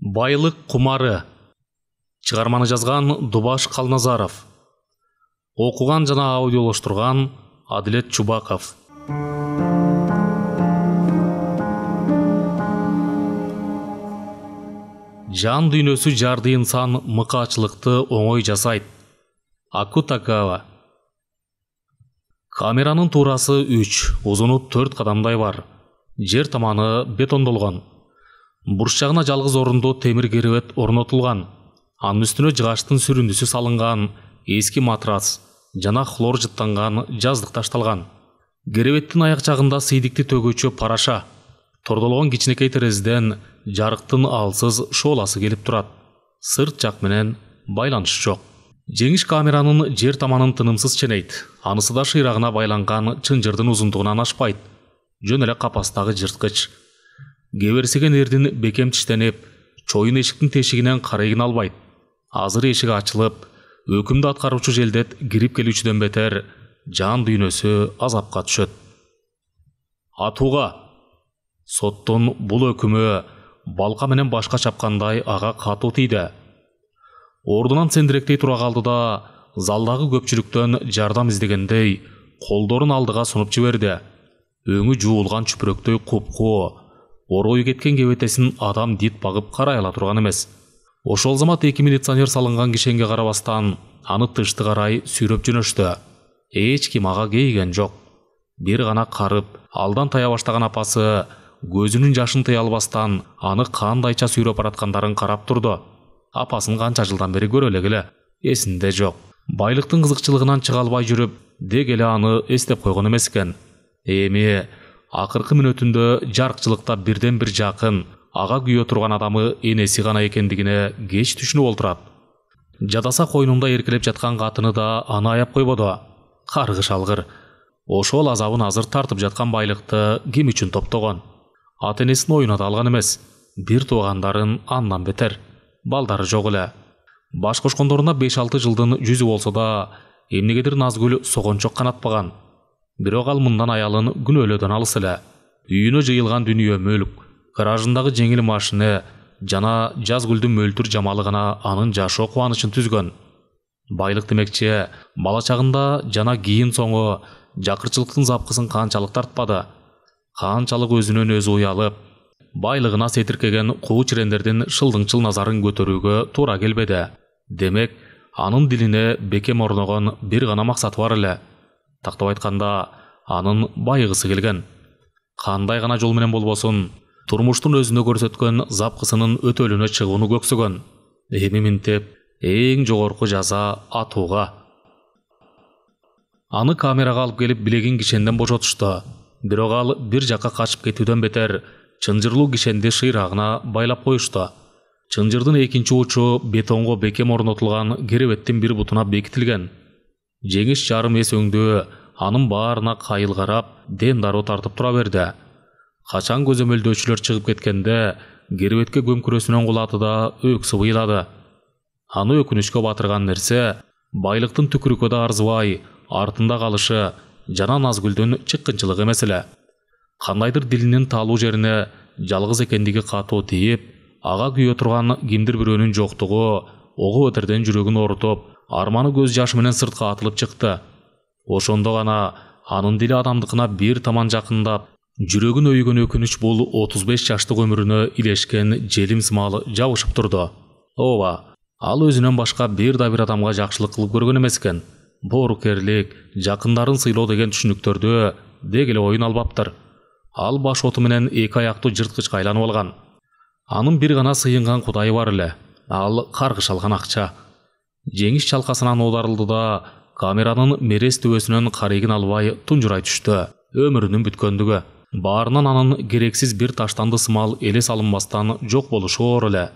Байлық құмары. Шығарманы жазған Дубаш Қалназаров. Оқыған жана аудиолаштырған Адилет Чубаков. Жан дүйнөсү жарды инсан мыкаачылыкты оңой жасайт. Акутагава. Камеранын туурасы 3, узуну 4 кадамдай бар. Жер таманы бетондолгон. Бурчагына жалгыз орунду темир керебет орнотулган. Анын үстүнө жыгачтын сүрүндүсү салынган, эски матрас жана хлор жыттанган жаздык ташталган. Керебеттин аяк жагында сыйдикти төгүүчү параша. Тордолгон кичинекей терезеден жарыктын алсыз шооласы келип турат. Сырт жак менен байланыш жок. Жеңиш камеранын жер таманын тынымсыз ченейт. Анысы да шыйрагына байланган чынжырдын узундугунан ашпайт. Жөн эле капастагы жырткыч. Кеберсиген эрдин бекем тиштенип, чоюн эшиктин тешигинен карайгын албайт. Азыр эшик ачылып, өкүмдү аткаруучу желдет кирип келүүчүдөн бетер жан дүйнөсү азапка түшөт. Атууга. Соттун бул өкүмү балка менен башка чапкандай ага катуу тийди. Ордунан сендиректей тура калды да, залдагы көпчүлүктөн жардам издегендей колдорун алдыга сунуп жиберди. Өңү жуулган чүпүрөктөй купку, орой кеткен кебетесин адам дит багып карай ала турган эмес. Ошол замат 2 милиционер салынган кишенге карабастан, аны тышты карай сүйрөп жөнөштү. Эч ким ага кейген жок. Бир гана карып, алдан тая баштаган апасы көзүнүн жашын тыя албастан, аны кандайча сүйрөп бараткандарын карап турду. Апасын канча жылдан бери көрө эле, эсинде жок. Байлыктын кызыкчылыгынан чыга албай жүрүп, дег эле аны эстеп койгон эмес экен. Эми акыркы мүнөтүндө жаркчылыкта бирден бир жакын, ага күйө турган адамы энеси гана экендигине кеч түшүнүп олтурат. Жадаса койнунда эркелеп жаткан катыны да аны аяп койбоду. Каргыш алгыр. Ошол азабын азыр тартып жаткан байлыкты ким үчүн топтогон? Ата-энесин оюна да алган эмес. Бир туугандарын андан бетер. Балдары жок эле. Баш кошкондоруна 5-6 жылдын жүзү болсо да, эмнегедир Назгүл согончок канатпаган. Бирок ал мындан аялын күнөөлөөдөн алыс эле. Үйүнө жыйылган дүнүйө мүлк, гаражындагы жеңил машина жана Жазгүлдүн мөлтүр жамалы гана анын жашоо кубанычын түзгөн. Байлык демекчи, бала чагында жана кийин соңу жакырчылыктын запкысын канчалык тартпады. Канчалык өзүнөн өзү уялып, байлыгына сетиркеген куу чирендердин шылдыңчыл назарын көтөрүүгө туура келбеди. Демек, анын дилине бекем орногон бир гана максаты бар эле. Тактап айтканда, анын байыгысы келген. Кандай гана жол менен болбосун, турмуштун өзүнө көрсөткөн запкысынын өтөлүнө чыгууну көксөгөн. Эми минтеп, эң жогорку жаза атууга. Аны камерага алып келип билегин кишенден бошотушту. Бирок ал бир жакка качып кетүүдөн бетер чынжырлуу кишенди шыйрагына байлап коюшту. Чынжырдын экинчи учу бетонго бекем орнотулган керебеттин бир бутуна бекитилген. Жеңиш жарым эс өңдөө анын баарына кайыл карап, ден дароо тартып тура берди. Качан көзөмөлдөөчүлөр чыгып кеткенде, керебетке көмкүрөсүнөн кулаты да өксү быйлады. Аны өкүнүчкө батырган нерсе байлыктын түкүрүккө да арзыбай, артында калышы жана Назгүлдүн чыккынчылыгы эмес эле. Кандайдыр дилинин таалуу жерине жалгыз экендиги катуу тийип, ага күйө турган кимдир бирөөнүн жоктугу ого өтерден жүрөгүн орутуп, арманы көз жашы менен сыртка атылып чыкты. Ошондо гана анын дили адамдыкына бир таман жакындап, жүрөгүн өйгөн өкүнүч бул 35 жаштык өмүрүнө илешкен желим сымалы жабышып турду. Ооба, ал өзүнөн башка бир да бир адамга жакшылык кылып көргөн эмес экен. Боорукерлик, жакындарын сыйлоо деген түшүнүктөрдү дег эле оюн албаптыр. Ал баш оту менен эки аяктуу жырткычка айланып алган. Анын бир гана сыйынган кудайы бар эле. Ал каргыш алган акча. Жеңиш чалкасынан оодарылды да, камеранын мерес төбөсүнөн карыйгын албай тунжурай түштү. Өмүрүнүн бүткөндүгү. Баарынан анын керексиз бир таштанды сымал эле салынбастан жок болушу оор эле.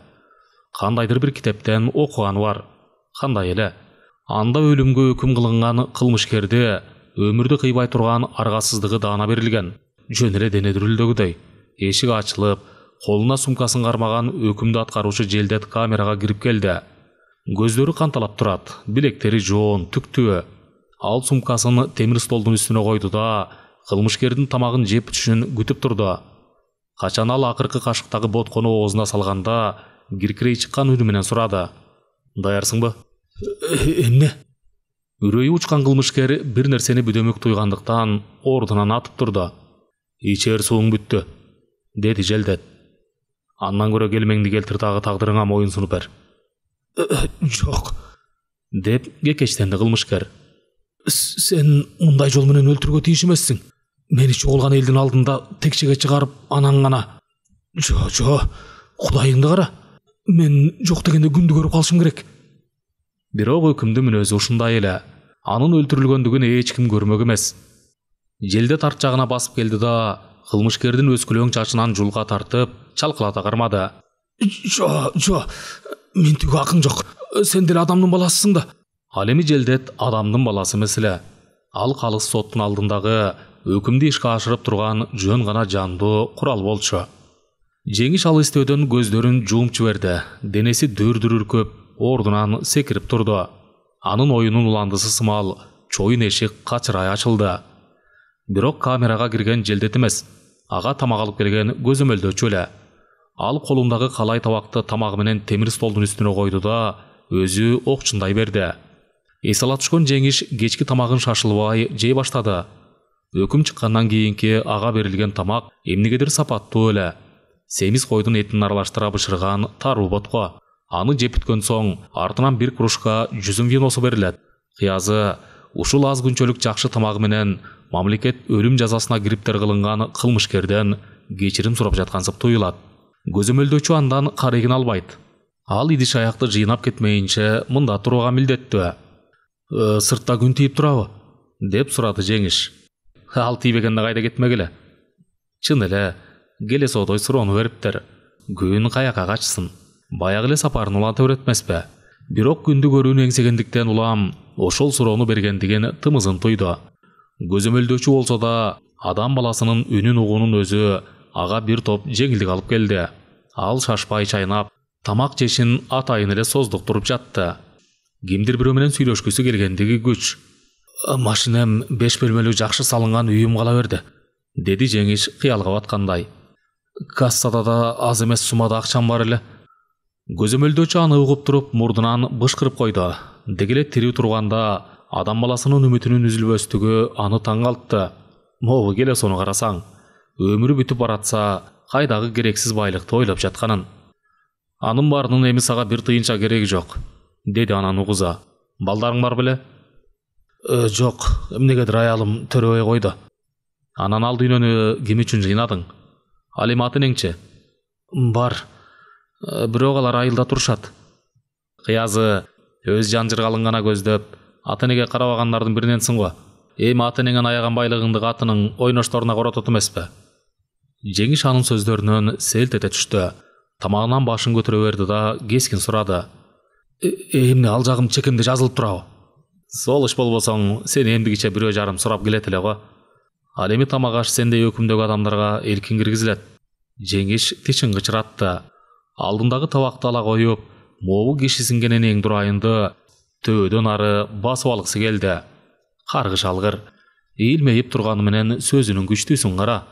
Кандайдыр бир китептен окуганы бар. Кандай эле? Анда өлүмгө өкүм кылынган кылмышкерди өмүрдү кыйбай турган аргасыздыгы даана берилген. Жөн эле дене дүрүлдөгүдөй. Эшик ачылып, колуна сумкасын кармаган өкүмдү аткаруучу желдет камерага кирип келди. Көздөрү канталап турат, билектери жоон, түктүү. Ал сумкасын темир столдун үстүнө койду да, кылмышкердин тамагын жеп түшүн күтүп турду. Качан ал акыркы кашыктагы боткону оозуна салганда, киркирей чыккан үнү менен сурады. Даярсыңбы? Эмне? Үрөйү учкан кылмышкер бир нерсени бүдөмөк туйгандыктан ордунан атып турду. Ичер сууң бүттү, деди желдет. Андан көрө келмеңди келтир, дагы тагдырыңа моюн сунуп бер. Жок, деп кекечтенди кылмышкер. Сен мындай жол менен өлтүргө тийиш эмессиң. Мени чогулган элдин алдында текчеге чыгарып, анан гана. Жо, кудайыңды кара. Мен жок дегенде күндү көрүп калышым керек. Бирок өкүмдүн мүнөзү ушундай эле. Анын өлтүрүлгөндүгүн эч ким көрмөк эмес. Желдет арт жагына басып келди да, кылмышкердин өскүлөң чачынан жулга тартып, чалкалата кармады. Жо, мен түгү акың жок. Сен деле адамдын баласысың да. Ал эми желдет адамдын баласы эмес эле. Ал калыс соттун алдындагы өкүмдү ишке ашырып турган жөн гана жандуу курал болчу. Жеңиш ал эстөөдөн көздөрүн жуумчу берди. Денеси дүр-дүр ордунан секирип турду. Анын оюнун уландысы сымал чоюн эшик качырай ачылды. Бирок камерага кирген желдет эмес, ага тамак алып келген көзөмөлдөчү эле. Ал колундагы калай табакты тамагы менен темир столдун үстүнө койду да, өзү окчундай берди. Эс ала түшкөн Жеңиш кечки тамагын шашылбай жей баштады. Өкүм чыккандан кийинки ага берилген тамак эмнегедир сапаттуу эле. Семиз койдун этин аралаштыра бышырган таруу ботко. Аны жеп бүткөн соң артынан бир кружка жүзүм виносу берилет. Кыязы ушул аз күнчөлүк жакшы тамагы менен мамлекет өлүм жазасына кириптер кылынган кылмышкерден кечирим сурап жаткансып туюлат. Көзөмөлдөчү андан карегин албайт. Ал идиш аякты жыйнап кетмейинче мында турууга милдеттүү. Сыртта күн тийип турабы? Деп сурады Жеңиш. Ал тийбегенде кайда кетмегиле? Чын эле, келе содой суроону бериптер. Күн каяка качсын? Баягы эле сапарын уланта өтмеспи? Бирок күндү көрүүнү эңсегендиктен улам ошол суроону бергендигин тымызын туйду. Көзөмөлдөчү болсо да адам баласынын үнүн угуунун өзү ага бир топ жеңилдик алып келди. Ал шашпай чайнап, тамак жешин атайын эле создуктуруп жатты. Кимдир бирөө менен сүйлөшкүсү келгендиги күч. Машинем 5 бөлмөлүү жакшы салынган үйүм кала берди, деди Жеңиш кыялга баткандай. Кассада да аз эмес сумада акчам бар эле. Көзөмөлдөчү аны угуп туруп мурдунан бышкырып койду. Дегеле тирүү турганда адам баласынын үмүтүнүн үзүлбөстүгү аны таң калтты. Могу келе сону карасаң, өмүрү бүтүп баратса, кайдагы керексиз байлыкты ойлоп жатканын. Анын баарынын эми сага бир тыйынча кереги жок, деди анан угуза. Балдарың бар беле? Жок, эмнегедир аялым төрөбөй койду. Анан ал дүйнөнү ким үчүн жыйнадың? Ал эми аты неңчи? Бар. Бирок алар айылда турушат. Кыязы өз жан жыргалын гана көздөп, ата энеге карабагандардын бириненсиң го. Эми ата энеңен аяган байлыгыңды катының ойношторуна коротот эмеспи? Жеңиш анын сөздөрүнөн селт эте түштү. Тамагынан башын көтөрө берди да кескин сурады. Эмне ал жагым чекемде жазылып турабы? Сол иш болбосоң, сени эмдигиче бирөө жарым сурап келет эле го. Ал эми тамак аш сендей өкүмдөгү адамдарга эркин киргизилет. Жеңиш тишин кычыратты. Алдындагы табакты ала коюп, могу кишисиңген энең дурайынды төбөдөн ары басып алгысы келди. Каргыш алгыр. Ийилмейип турганы менен сөзүнүн күчтүүсүн кара.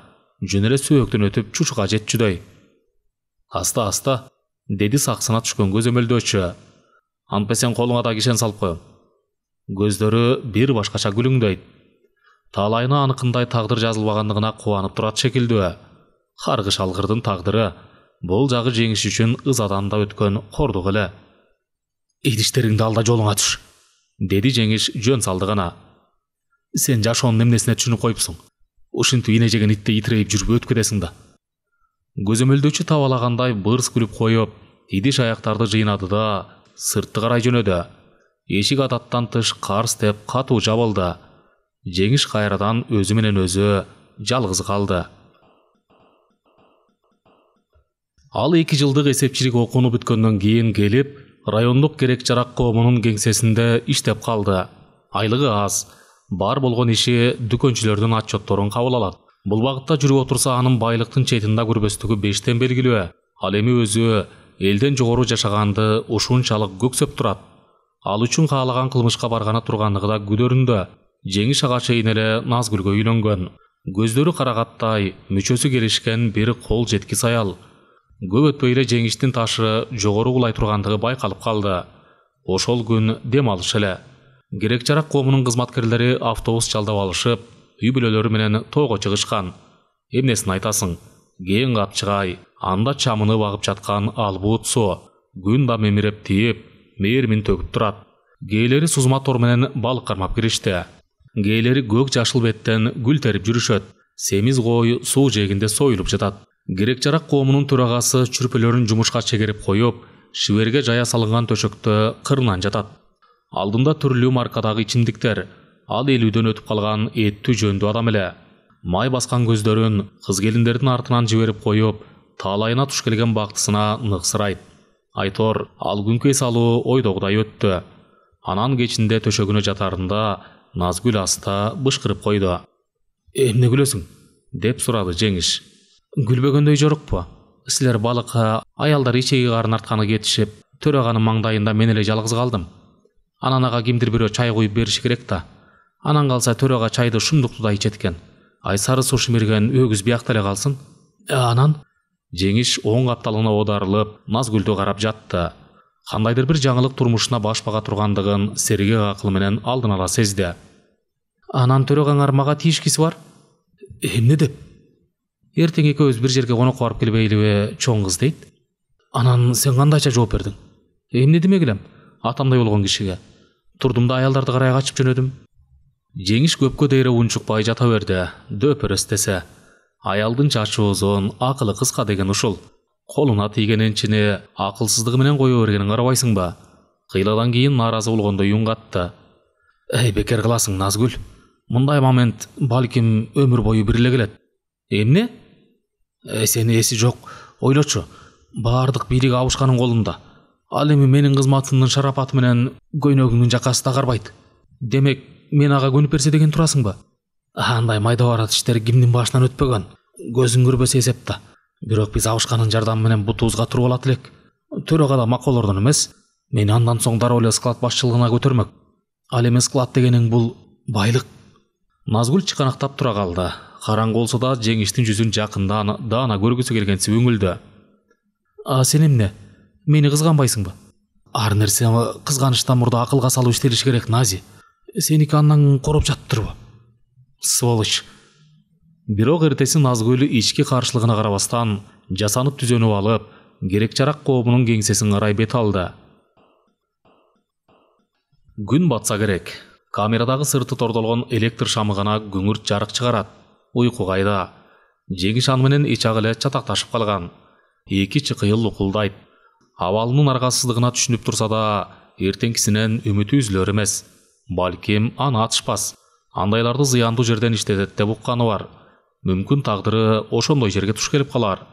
Жөн эле сөөктөн өтүп чучуга жетчүдөй. Аста, деди саксына түшкөн көзөмөлдөчү. Анпесен колуңа да кишен салып коем. Көздөрү бир башкача күлүңдөйт. Талайына аныкындай тагдыр жазылбагандыгына кубанып турат шекилдүү. Каргыш алгырдын тагдыры бул жагы Жеңиш үчүн ызадан да өткөн кордук эле. Идиштериңди алда жолуңа түш, деди Жеңиш жөн салды гана. Сен жашоонун эмнесине түшүнүп коюпсуң? Ушинтип ине жеген итти итирейип жүрүп өтүп кетесиң да. Көзөмөлдөчү табалагандай бырс күлүп коюп, идиш аяктарды жыйнады да сыртты карай жөнөдү. Эшик адаттан тыш карс деп катуу жабылды. Жеңиш кайрадан өзү менен өзү жалгыз калды. Ал 2 жылдык эсепчилик окууну бүткөндөн кийин келип, райондук керек-жарак коомунун кеңсесинде иштеп калды. Айлыгы аз, бар болгон иши дүкөнчүлөрдүн отчетторун кабыл алат. Бул багытта жүрүп отурса анын байлыктын четинда көрбөстүгү бештен белгилүү. Ал эми өзү элден жогору жашаганды ушунчалык көксөп турат. Ал үчүн каалаган кылмышка баргана тургандыгы да күдөрүндө. Жеңиш ага чейин эле Назгүлгө үйлөнгөн. Көздөрү карагаттай, мүчөсү келишкен бир кол жеткис аял. Көп өтпөй эле жеңиштин ташы жогору кулай тургандыгы байкалып калды. Ошол күн дем алыш эле. Керек жарак коомунун кызматкерлери автобус жалдап алышып, үй бүлөлөрү менен тоого чыгышкан. Эмнесин айтасың? Кийин капчыгай, анда чамыны багып жаткан албут суу, күн да мемиреп тийип, мээрмин төгүп турат. Кээлери сузма тор менен балык кармап киришти. Кээлери көк жашыл беттен гүл терип жүрүшөт. Семиз кой суу жээгинде союлуп жатат. Керек жарак коомунун төрагасы чүрпөлөрүн жумушка чегерип коюп, шиберге жая салынган төшөктө кырынан жатат. Алдында түрлүү маркадагы ичимдиктер, ал элүүдөн өтүп калган эттүү жөндүү адам эле. Май баскан көздөрүн кыз келиндердин артынан жиберип коюп, таалайына туш келген бактысына ныксырайт. Айтор ал күнкү эс алуу ойдогудай өттү. Анан кечинде төшөгүнө жатарында Назгүл аста бышкырып койду. Эмне күлөсүң? Деп сурады Жеңиш. Күлбөгөндөй жорукпу? Силер балык аялдар ичеги карын артканы кетишип, төраганын маңдайында мен эле жалгыз калдым. Анан ага кимдир бирөө чай куюп бериши керек да. Анан калса төрага чайды шундуктуудай ичет экен. Ай сары суу шимирген өгүз биякта эле калсын. Анан Жеңиш оң капталына оодарылып, Назгүлдү карап жатты. Кандайдыр бир жаңылык турмушуна баш бага тургандыгын сергек акылы менен алдын ала сезди. Анан төрөгаңар мага тийишкиси бар? Эмне деп? Эртең экөөбүз бир жерге конокко барып келбейлиби, чоң кыз дейт. Анан сен кандайча жооп бердиң? Эмне демек элем? Атамдай болгон кишиге. Турдум да аялдарды карай качып жөнөдүм. Жеңиш көпкө дейре унчукпай жата берди. Дөпөрөс десе. Аялдын чачы узун, акылы кыска деген ушул. Колуна тийген энчини акылсыздыгы менен кое бергенин карабайсыңбы? Кыйладан кийин нааразы болгондой үн катты. Бекер кыласың, Назгүл. Мындай момент балким өмүр бою бир эле келет. Эмне? Сен эси жок. Ойлочу. Баардык бийлик абышканын колунда. Ал эми менин кызматымдын шарапаты менен көйнөгүңдүн жакасы да карбайт. Демек, мен ага көнүп берсе деген турасыңбы? Андай майда барат иштер кимдин башынан өтпөгөн. Көзүң көрбөсө эсепта. Бирок биз абышканын жардамы менен бутубузга туруп алат элек. Төрага да маколордон эмес. Мени андан соң дароо эле склад башчылыгына көтөрмөк. Ал эми склад дегениң бул байлык. Назгүл чыканактап тура калды. Караңгы болсо да Жеңиштин жүзүн жакындан даана көргүсү келгенси үңүлдү. Сен эмне? Мени кызганбайсыңбы? Ар нерсе кызганычтан мурда акылга салып иштелиш керек, Нази. Сеники андан короп жатыптырбы? Сволочь. Бирок эртеси Назгүл ички каршылыгына карабастан жасанып түзөнүп алып, керек жарак коомунун кеңсесин карай бет алды. Күн батса керек. Камерадагы сырты тордолгон электр шамы гана күңүрт жарык чыгарат. Уйку кайда? Жеңиш аны менен ичак эле чатакташып калган. Эки чыкыйыл лукулдайт. Абалынын аргасыздыгына түшүнүп турса да, эртеңкисинен үмүтү үзүлөр эмес. Балким аны атышпас. Андайларды зыяндуу жерден иштетет деп укканы бар. Мүмкүн тагдыры ошондой жерге туш келип калар.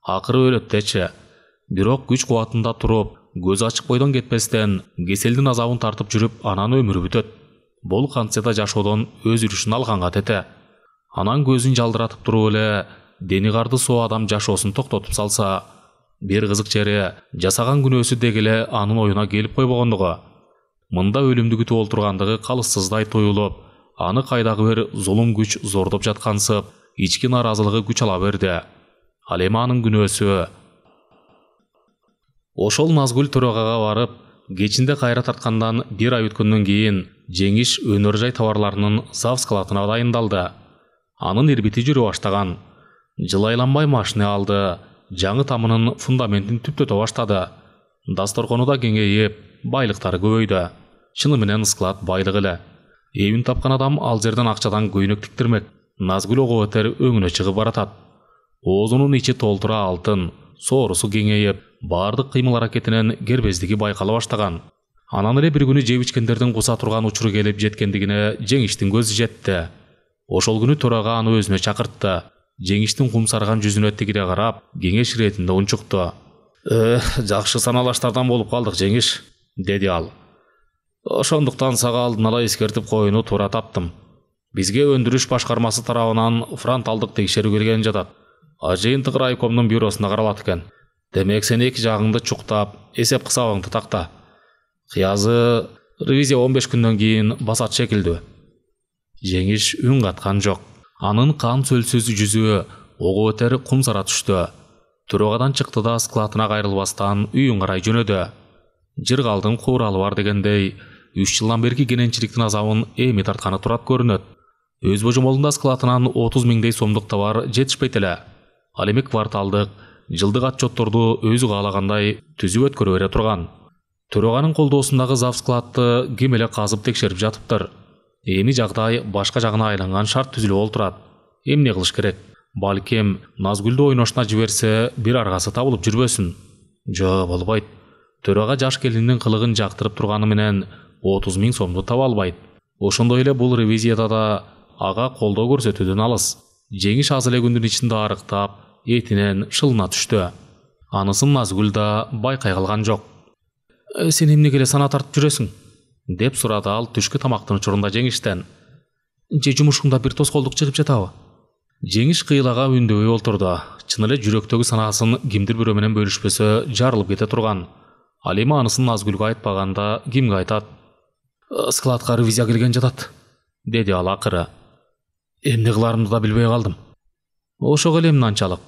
Акыры өлөт дечи. Бирок күч кубатында туруп, көз ачык бойдон кетпестен, кеселдин азабын тартып жүрүп, анан өмүрү бүтөт. Бул кантсе да жашоодон өз үрүшүн алганга тете. Анан көзүн жалдыратып туруп эле, дени карды соо адам жашоосун токтотуп салса, бир кызык жери жасаган күнөөсү дегеле анын оюна келип койбогондугу. Мында өлүмдү күтүп олтургандыгы калыссыздай туюлуп, аны кайдагы бир зулум күч зордоп жаткансып, ички нааразылыгы күч ала берди. Ал эми анын күнөөсү. Ошол Назгүл төрөгага барып, кечинде кайра тарткандан бир ай өткөндөн кийин Жеңиш өнөр жай товарларынын зав складына дайындалды. Анын ирбити жүрө баштаган. Жылайланбай машина алды, жаңы тамынын фундаментин түптөтө баштады. Дасторкону да кеңейип, байлыктары көбөйдү. Чыны менен склад байлык эле. Эбин тапкан адам ал жерден акчадан көйнөк тиктирмек. Назгүл ого өтер өңүнө чыгып баратат. Оозунун ичи толтура алтын, соорусу кеңейип, бардык кыймыл аракетинен кербездиги байкала баштаган. Анан эле бир күнү жеп ичкендердин куса турган учуру келип жеткендигине Жеңиштин көзү жетти. Ошол күнү төрага аны өзүнө чакыртты. Жеңиштин кумсарган жүзүнө тигире карап, кеңеш иретинде унчукту. Жакшы саналаштардан болуп калдык, Жеңиш, деди ал. Ошондуктан сага алдын ала эскертип коюуну туура таптым. Бизге өндүрүш башкармасы тарабынан фронталдык текшерүү келген жатат. Жыйынтык райкомдун бюросуна каралат экен. Демек сен эки жагыңды чуктап, эсеп кысабыңды такта. Кыязы ревизия 15 күндөн кийин басат шекилдүү. Жеңиш үн каткан жок. Анын кан сөлсүз жүзү ого өтер кумсара түштү. Төрағадан чыкты да складына кайрылбастан үйүн карай жөнөдү. Жыргалдын куралы бар дегендей, 3 жылдан берки кененчиликтин азабын эми тартканы турат көрүнөт. Өз божомолунда складынан 30 миңдей сомдук товар жетишпейт эле. Ал эми кварталдык, жылдык отчетторду өзү каалагандай түзүп өткөрө бере турган. Төрөгөнүн колдоосундагы завскладты ким эле казып текшерип жатыптыр. Эми жагдай башка жагына айланган шарт түзүлүп олтурат. Эмне кылыш керек? Балким Назгүлдү ойношуна жиберсе, бир аргасы табылып жүрбөсүн. Жо, болбойт. Төрөгө жаш келиндин кылыгын жактырып турганы менен 30 миң сомду таба албайт. Ошондой эле бул ревизияда да ага колдоо көрсөтүүдөн алыс. Жеңиш аз эле күндүн ичинде арыктап, этинен шылына түштү. Анысын Назгүл да байкай калган жок. Сен эмнеге эле сана тартып жүрөсүң? Деп сурады ал түшкү тамактын учурунда Жеңиштен. Же жумушуңда бир тоскоолдук чыгып жатабы? Жеңиш кыйлага үндөбөй олтурду. Чын эле жүрөктөгү санаасын кимдир бирөө менен бөлүшпөсө жарылып кете турган. Ал эми анысын Назгүлгө айтпаганда кимге айтат? Складка ревизия келген жатат, деди ал акыры. Эмне кыларымды да билбей калдым. Ошого эле эмне анчалык?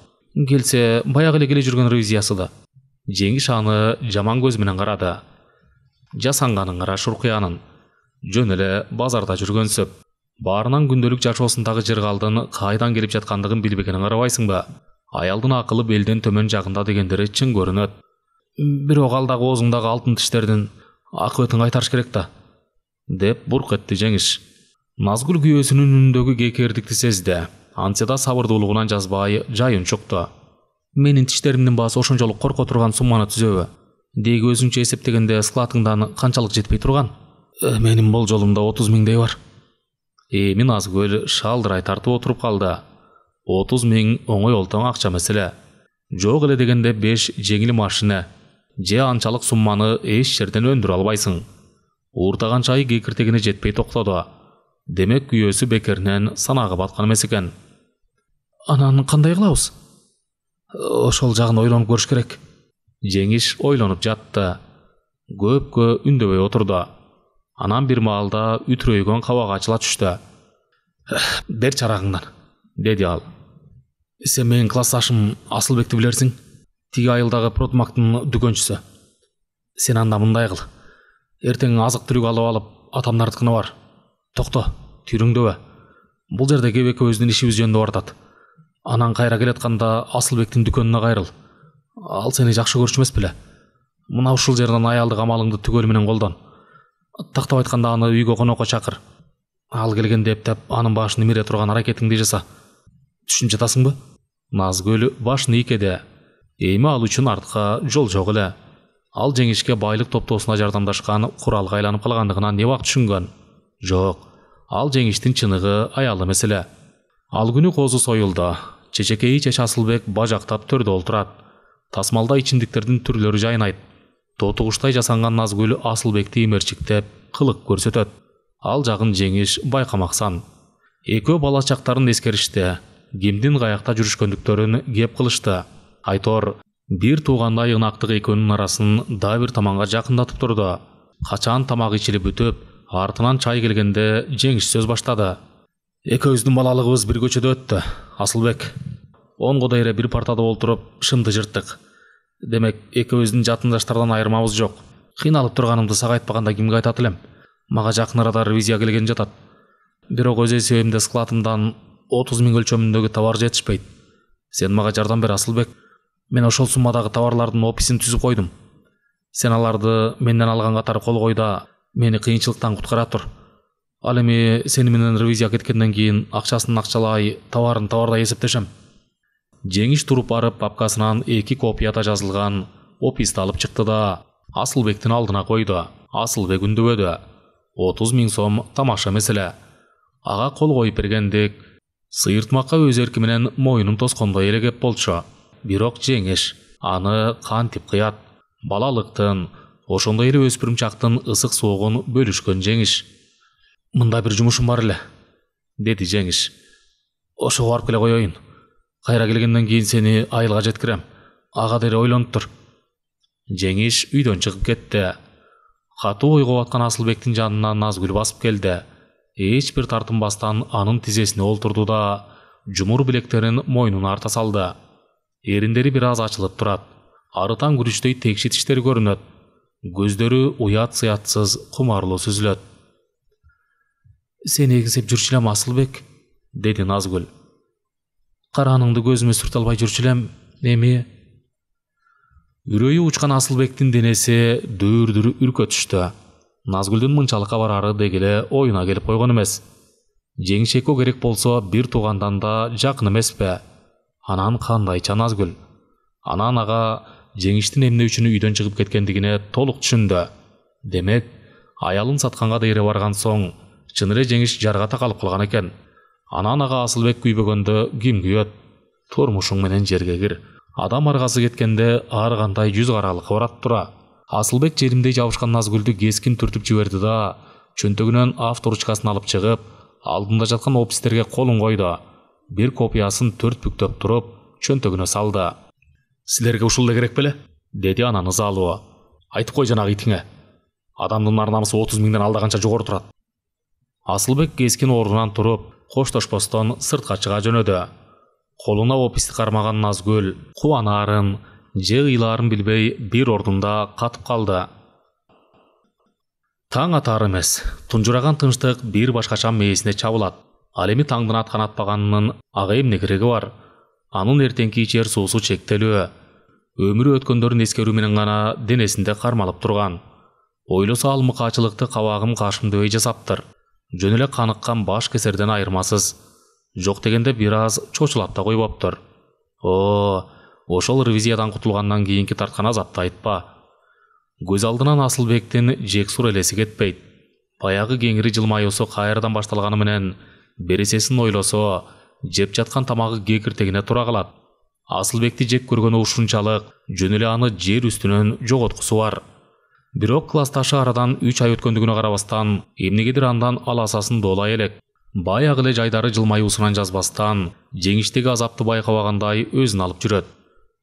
Келсе, баягы эле келе жүргөн ревизиясы да. Жеңиш аны жаман көз менен карады. Жасанганын кара шуркуянын. Жөн эле базарда жүргөнсөп. Баарынан күндөлүк жашоосундагы жыргалдын кайдан келип жаткандыгын билбегенин карабайсыңбы? Аялдын акылы белден төмөн жагында дегендери чын көрүнөт. Бирок ал дагы оозуңдагы алтын тиштердин акыбытын кайтарыш керек да, деп бурк этти Жеңиш. Назгүл күйөөсүнүн үнүндөгү кекердикти сезди. Антсе да сабырдуулугунан жазбай жайын чукты. Менин тиштеримдин баасы ошончолук корко турган сумманы түзөбү? Деги өзүңчө эсептегенде складыңдан канчалык жетпей турган? Менин болжолумда 30 миңдей бар. Эми Назгүл шалдырай тартып отуруп калды. 30 миң оңой олтоң акча маселе. Жок эле дегенде 5 жеңил машина же анчалык сумманы эч жерден өндүрө албайсың. Ууртаган чайы кекиртегине жетпей токтоду. Демек күйөөсү бекеринен санаага баткан эмес экен. Анан кандай кылабыз? Ошол жагын ойлонуп көрүш керек. Жеңиш ойлонуп жатты. Көпкө үндөбөй отурду. Анан бир маалда үтрөйгөн кабак ачыла түштү. Бер чарагыңдан, деди ал. Сен менин классташым Асылбекти билерсиң? Тиги айылдагы продмактын дүкөнчүсү. Сен анда мындай кыл. Эртең азык түлүк алып атамнардыкына бар. Токто, түйрүңдөбө. Бул жерде кеп экөөбүздүн ишибиз жөнүндө бартат. Анан кайра келатканда Асылбектин дүкөнүнө кайрыл. Ал сени жакшы көрчү эмес беле? Мына ушул жерден аялдык амалыңды түгөл менен колдон. Тактап айтканда аны үйгө конокко чакыр. Ал келгенде эптеп анын башын имире турган аракетиңди жаса. Түшүнүп жатасыңбы? Назгүл башын ийкеди. Эми ал үчүн артка жол жок эле. Ал Жеңишке байлык топтоосуна жардамдашкан куралга айланып калгандыгына не убакыт түшүнгөн. Жок, ал Жеңиштин чыныгы аялы маселе. Ал күнү козу союлду. Чечекейи чеч Асылбек бажактап төрдө олтурат. Тасмалда ичимдиктердин түрлөрү жайнайт. Тотугуштай жасанган Назгүл Асылбекти имерчиктеп, кылык көрсөтөт. Ал жагын Жеңиш байкамаксан. Экөө бала чактарын эскеришти. Кимдин каякта жүрүшкөндүктөрүн кеп кылышты. Айтор бир туугандай ынактык экөөнүн арасын да бир таманга жакындатып турду. Качан тамак ичилип бүтүп, артынан чай келгенде Жеңиш сөз баштады. Экөөбүздүн балалыгыбыз бир көчөдө өттү, Асылбек. 10 годайра бир партада олтуруп шымды жырттык. Демек, экөөбүздүн жатындаштардан айырмабыз жок. Кыйналып турганымды сага айтпаганда кимге айтат элем? Мага жакын арада ревизия келген жатат. Бирок өз эсебимде складымдан 30 миң өлчөмүндөгү товар жетишпейт. Сен мага жардам бер, Асылбек. Мен ошол суммадагы товарлардын описин түзүп койдум. Сен аларды менден алган катары кол кой да мени кыйынчылыктан куткара тур. Ал эми сени менен ревизия кеткенден кийин акчасын акчалай, товарын товардай эсептешем. Жеңиш туруп барып папкасынан 2 копияда жазылган описти алып чыкты да Асылбектин алдына койду. Асылбек үндөбөдү. 30 миң сом тамаша маселе. Ага кол коюп бергендик сыйыртмакка өз эрки менен моюнун тоскондой эле кеп болчу. Бирок Жеңиш аны кантип кыят? Балалыктын, ошондой эле өспүрүм чактын ысык соогун бөлүшкөн Жеңиш. Мында бир жумушум бар эле, деди Жеңиш. Ошого барып келе коеюн. Кайра келгенден кийин сени айылга жеткирем. Ага дере ойлонуп тур. Жеңиш үйдөн чыгып кетти. Катуу ойго баткан Асылбектин жанына Назгүл басып келди. Эч бир тартынбастан анын тизесине олтурду да жумур билектерин мойнуна арта салды. Эриндери бир аз ачылып турат. Арытан күрүчтөй текши тиштери көрүнөт. Көздөрү уят сыятсыз кумарлуу сүзүлөт. Сен эгизип жүрчүлөм Асылбек, деди Назгүл. Караныңды көзүмө сүртө албай жүрчүлөм, эми? Үрөйү учкан Асылбектин денеси дүүрдүрү үркөтүштү. Назгүлдүн мынчалык кабарары дегеле оюна келип койгон эмес. Жеңиш экөө керек болсо бир туугандан да жакын эмеспи? Анан кандайча Назгүл? Анан ага Жеңиштин эмне үчүн үйдөн чыгып кеткендигине толук түшүндү. Демек, аялын сатканга дейре барган соң, чын эле Жеңиш жарга такалып калган экен. Анан ага Асылбек күйбөгөндө ким күйөт? Турмушуң менен жерге кир. Адам аргасы кеткенде ар кандай жүз каралыкка барат тура. Асылбек желимдей жабышкан Назгүлдү кескин түртүп жиберди да, чөнтөгүнөн авторучкасын алып чыгып, алдында жаткан опистерге колун койду. Бир копиясын төрт бүктөп туруп, чөнтөгүнө салды. Силерге ушул эле керек беле? Деди анан ызалуу. Айтып кой жанагы итиңе. Адамдын ар намысы 30 миңден алдаганча жогору турат. Асылбек кескин ордунан туруп, коштошпостон сыртка чыга жөнөдү. Колуна описти кармаган Назгүл кубанаарын же ыйлаарын билбей бир ордунда катып калды. Таң атар эмес, тунжураган тынчтык бир башкача мээсине чабылат. Ал эми таңдын аткан атпаганынын ага эмне кереги бар? Анын эртеңки ичер суусу чектелүү. Өмүрү өткөндөрүн эскерүү менен гана денесинде кармалып турган. Ойлосо ал мыкаачылыкты кабагым кашым дебей жасаптыр. Жөн эле каныккан баш кесерден айырмасыз. Жок дегенде бир аз чочулап да койбоптур. Ошол ревизиядан кутулгандан кийинки тарткан азапты айтпа. Көз алдынан Асылбектин жексур элеси кетпейт. Баягы кеңири жылмаюусу кайрадан башталганы менен бересесин ойлосо, жеп жаткан тамагы кекиртегине тура калат. Асылбекти жек көргөнү ушунчалык, жөн эле аны жер үстүнөн жоготкусу бар. Бирок классташы арадан 3 ай өткөндүгүнө карабастан, эмнегедир андан аласасын доолай элек. Баягы эле жайдары жылмаюусунан жазбастан, Жеңиштеги азапты байкабагандай өзүн алып жүрөт.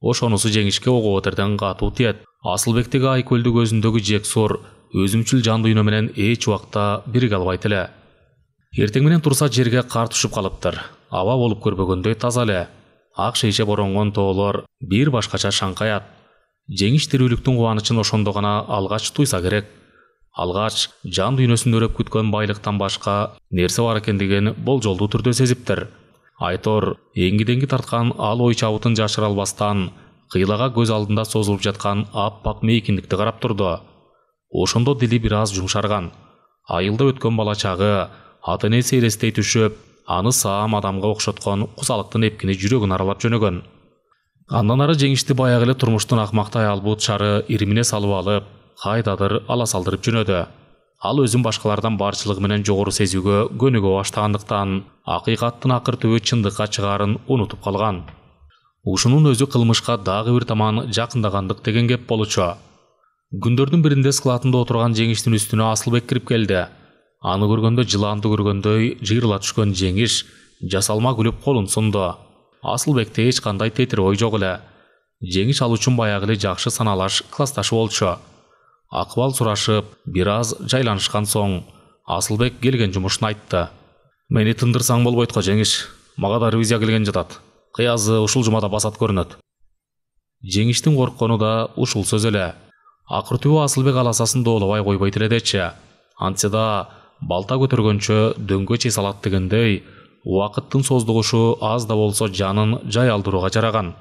Ошонусу Жеңишке ого өтерден катуу тиет. Асылбектеги айкөлдү көзүндөгү жексур, өзүмчүл жан дүйнө менен эч убакта бириге албайт эле. Эртең менен турса жерге кар түшүп калыптыр. Аба болуп көрбөгөндөй таза эле. Ак шейше боронгон тоолор бир башкача шаңкаят. Жеңиш тирүүлүктүн кубанычын ошондо гана алгач туйса керек. Алгач жан дүйнөсүн өрөп күткөн байлыктан башка нерсе бар экендигин болжолдуу түрдө сезиптир. Айтор эңги-деңги тарткан ал ой чабытын жашыра албастан, кыйлага көз алдында созулуп жаткан аппак мейкиндикти карап турду. Ошондо дили бир аз жумшарган. Айылда өткөн бала чагы, ата-энеси элестей түшүп, аны саам адамга окшоткон кусалыктын эпкини жүрөгүн аралап жөнөгөн. Андан ары Жеңишти баягы эле турмуштун акмактай албут шары иримине салып алып, кайдадыр ала салдырып жөнөдү. Ал өзүн башкалардан барчылыгы менен жогору сезүүгө көнүгө баштагандыктан, акыйкаттын акыр түбү чындыкка чыгаарын унутуп калган. Ушунун өзү кылмышка дагы бир таман жакындагандык деген кеп болчу. Күндөрдүн биринде складында отурган Жеңиштин үстүнө Асылбек кирип келди. Аны көргөндө жыланды көргөндөй жыйрыла түшкөн Жеңиш жасалма күлүп колун сунду. Асылбекте эч кандай тетир ой жок эле. Жеңиш ал үчүн баягы эле жакшы саналаш классташы болчу. Акыбал сурашып, бир аз жайланышкан соң, Асылбек келген жумушун айтты. Мени тындырсаң болбойт го Жеңиш. Мага да ревизия келген жатат. Кыязы ушул жумада басат көрүнөт. Жеңиштин корккону да ушул сөз эле. Акыр түбү Асылбек аласасын доолобай койбойт эле дечи. Антсе да балта көтөргөнчө дөңгө чей салат дегендей, убакыттын создугушу аз да болсо жанын жай алдырууга жараган.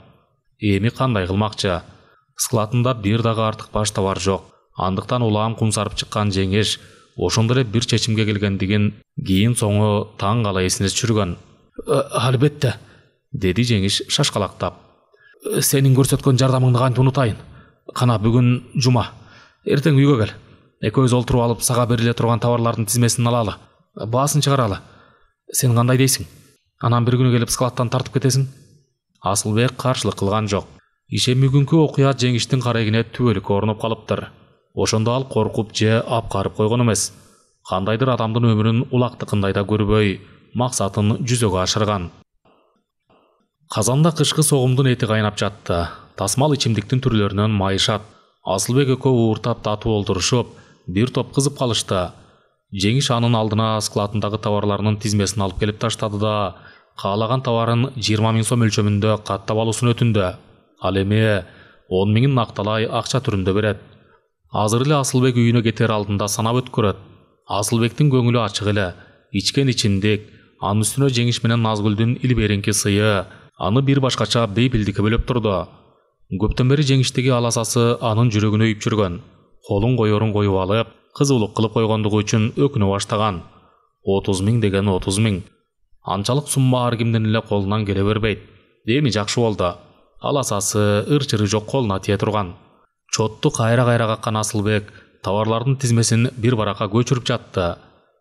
Эми кандай кылмакчы? Складында бир дагы артык баш товар жок. Андыктан улам кумсарып чыккан Жеңиш ошондо эле бир чечимге келгендигин кийин соңу таң кала эсине түшүргөн. Албетте, деди Жеңиш шашкалактап. Сенин көрсөткөн жардамыңды кантип унутайын? Кана бүгүн жума. Эртең үйгө кел. Экөөбүз олтуруп алып сага бериле турган товарлардын тизмесин алалы. Баасын чыгаралы. Сен кандай дейсиң? Анан бир күнү келип складтан тартып кетесиң? Асылбек каршылык кылган жок. Ишем бүгүнкү окуя Жеңиштин карегине түбөлүккө орнуп калыптыр. Ошондо ал коркуп же апкарып койгон эмес. Кандайдыр адамдын өмүрүн улактыкындай да көрбөй, максатын жүзөгө ашырган. Казанда кышкы согумдун эти кайнап жатты. Тасмал ичимдиктин түрлөрүнөн майышат. Асылбек экөө ууртап татуу олтурушуп, бир топ кызып калышты. Жеңиш анын алдына складындагы товарларынын тизмесин алып келип таштады да, каалаган товарын 20 000 сом өлчөмүндө каттап алуусун өтүндү. Ал эми 10 000 накталай акча түрүндө берет. Азыр эле Асылбек үйүнө кетер алдында санап өткөрөт. Асылбектин көңүлү ачык эле, ичкен ичиндик, анын үстүнө Жеңиш менен Назгүлдүн илберинки сыйы аны бир башкача бейпилдикке бөлөп турду. Көптөн бери Жеңиштеги аласасы анын жүрөгүнө үйүп жүргөн. Колун коерун коюп алып, кызуулук кылып койгондугу үчүн өкүнө баштаган. 30 000 деген 30 000. Анчалык сумма ар кимдин эле колунан келе бербейт. Эми жакшы болду. Аласасы, ырчыры жок колуна тие турган. Чотту кайра каккан Асылбек товарлардын тизмесин бир баракка көчүрүп жатты.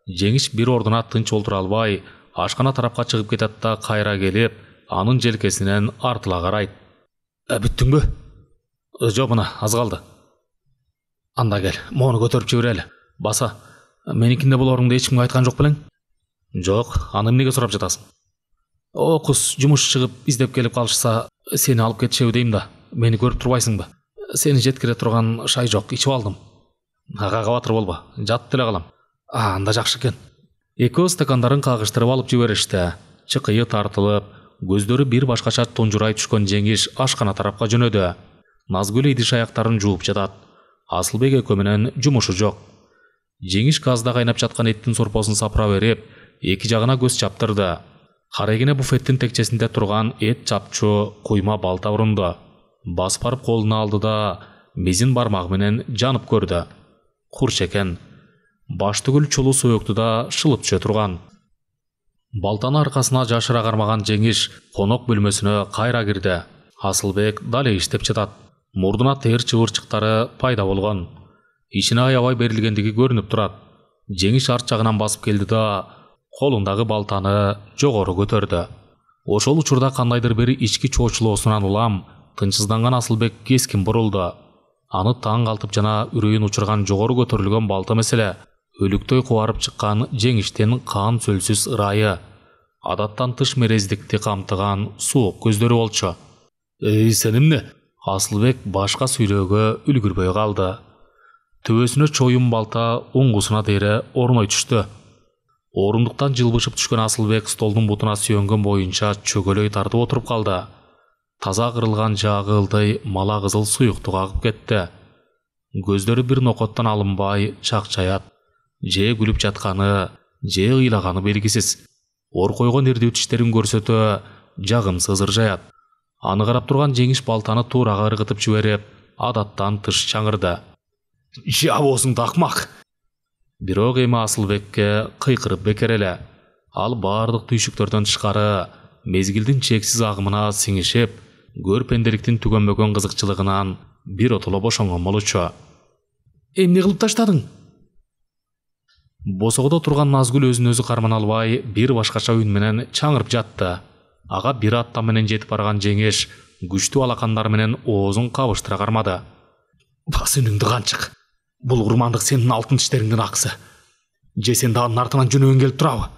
Жеңиш бир ордуна тынч олтура албай, ашкана тарапка чыгып кетет да кайра келип, анын желкесинен артыла карайт. Бүттүңбү? Жок, мына аз калды. Анда кел, мону көтөрүп жиберели. Баса, меникинде болоруңду эч кимге айткан жок белең? Жок, аны эмнеге сурап жатасың? Окус жумуш чыгып издеп келип калышса, сени алып кетишеби дейм да. Мени көрүп турбайсыңбы? Сени жеткире турган шай жок, ичип алдым. Ага кабатыр болбо, жатып деле калам. Анда жакшы экен. Экөө стакандарын кагыштырып алып жиберишти. Чыкыйы тартылып, көздөрү бир башкача тунжурай түшкөн Жеңиш ашкана тарапка жөнөдү. Назгүл идиш аяктарын жууп жатат. Асылбек экөө менен жумушу жок. Жеңиш газда кайнап жаткан эттин сорпосун сапыра берип, эки жагына көз чаптырды. Карегине буфеттин текчесинде турган эт чапчу куйма балта урунду. Басып барып колуна алды да мезин бармагы менен жанып көрдү. Курч экен. Баш түгүл чулуу сөөктү шылып түшө турган. Балтаны аркасына жашыра кармаган Жеңиш конок бөлмөсүнө кайра кирди. Асылбек дале иштеп жатат. Мурдуна тер чыбырчыктары пайда болгон. Ичине аябай берилгендиги көрүнүп турат. Жеңиш арт жагынан басып келди да колундагы балтаны жогору көтөрдү. Ошол учурда кандайдыр бир ички чоочулоосунан улам тынчсызданган Асылбек кескин бурулду. Аны таң калтып жана үрөйүн учурган жогору көтөрүлгөн балта меселе өлүктөй кубарып чыккан Жеңиштин кан сөлсүз ырайы, адаттан тыш мерездикти камтыган суук көздөрү болчу. Сен эмне? Асылбек башка сүйлөөгө үлгүрбөй калды. Төбөсүнө чоюн балта оңгусуна дейре орной түштү. Орундуктан жылбышып түшкөн Асылбек столдун бутуна сүйөнгөн боюнча чөгөлөй тартып отуруп калды. Таза кырылган жагы ылдый мала кызыл суюктук агып кетти. Көздөрү бир нокоттон алынбай чакчаят. Же күлүп жатканы, же ыйлаганы белгисиз. Оркойгон ирдүү тиштерин көрсөтө жагымсыз ыржаят. Аны карап турган Жеңиш балтаны туурага ыргытып жиберип, адаттан тыш чаңырды. Жабоосуң такмак. Бирок эми Асылбекке кыйкырып бекер эле. Ал бардык түйшүктөрдөн тышкары мезгилдин чексиз агымына сиңишип, көрпенделиктин түгөнбөгөн кызыкчылыгынан бир отоло бошонгон болчу. Эмне кылып таштадың? Босогодо турган Назгүл өзүн өзү кармана албай бир башкача үн менен чаңырып жатты. Ага бир аттан менен жетип барган Жеңиш күчтүү алакандар менен оозун кабыштыра кармады. Бас үнүңдү канчык. Бул урмандык сенин алтын тиштериңдин акысы. Же сен да анын артынан жөнөгүң келип турабы?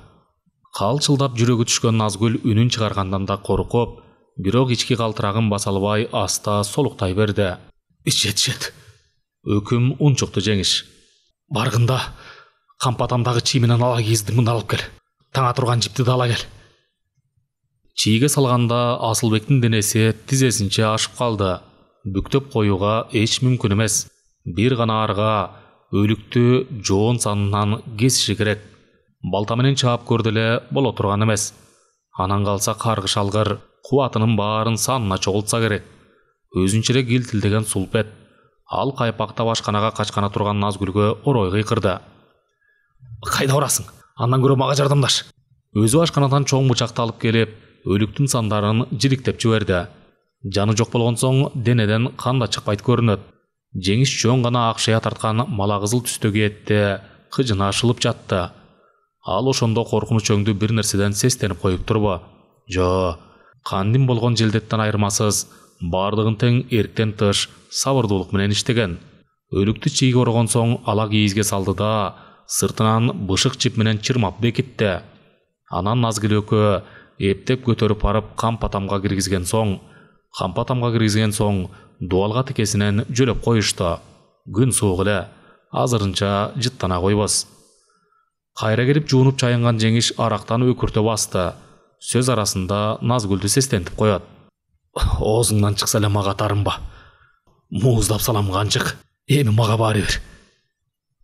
Калчылдап жүрөгү түшкөн Назгүл үнүн чыгаргандан да коркуп, бирок ички калтырагын баса албай аста солуктай берди. Ичет. Өкүм унчукту Жеңиш. Баргында кампатамдагы чий менен ала кийизди мында алып кел. Таңа турган жипти да ала кел. Чийге салганда Асылбектин денеси тизесинче ашып калды. Бүктөп коюуга эч мүмкүн эмес. Бир гана арга өлүктү жоон санынан кесиши керек. Балта менен чаап көрдү эле боло турган эмес. Анан калса каргыш алгыр, кубатынын баарын санына чогултса керек. Өзүнчө эле килтилдеген сулпет. Ал кайпактап ашканага качкана турган Назгүлгө орой кыйкырды. Кайда барасың? Андан көрө мага жардамдаш. Өзү ашканадан чоң бычакты алып келип, өлүктүн сандарын жириктеп жиберди. Жаны жок болгон соң денеден кан да чыкпайт көрүнөт. Жеңиш чоң гана акшая тарткан мала кызыл түстөгү этте кыжына ашылып жатты. Ал ошондо коркунуч өңдүү бир нерседен сестенип коюп турбу? Жо, кандин болгон желдеттен айырмасыз бардыгын тең эрктен тыш сабырдуулук менен иштеген. Өлүктү чийге орогон соң ала кийизге салды да сыртынан бышык чип менен чырмап бекитти. Анан Назгүл экөө эптеп көтөрүп барып кампатамга киргизген соң дуалга тикесинен жөлөп коюшту. Күн суук эле, азырынча жыттана койбос. Кайра келип жуунуп чайынган Жеңиш арактан өкүртө басты. сөз арасында Назгүлді сестентіп қояды. Оозуңдан чыкса эле мага тарынба. Мууздап салам канчык. Эми мага баары бир.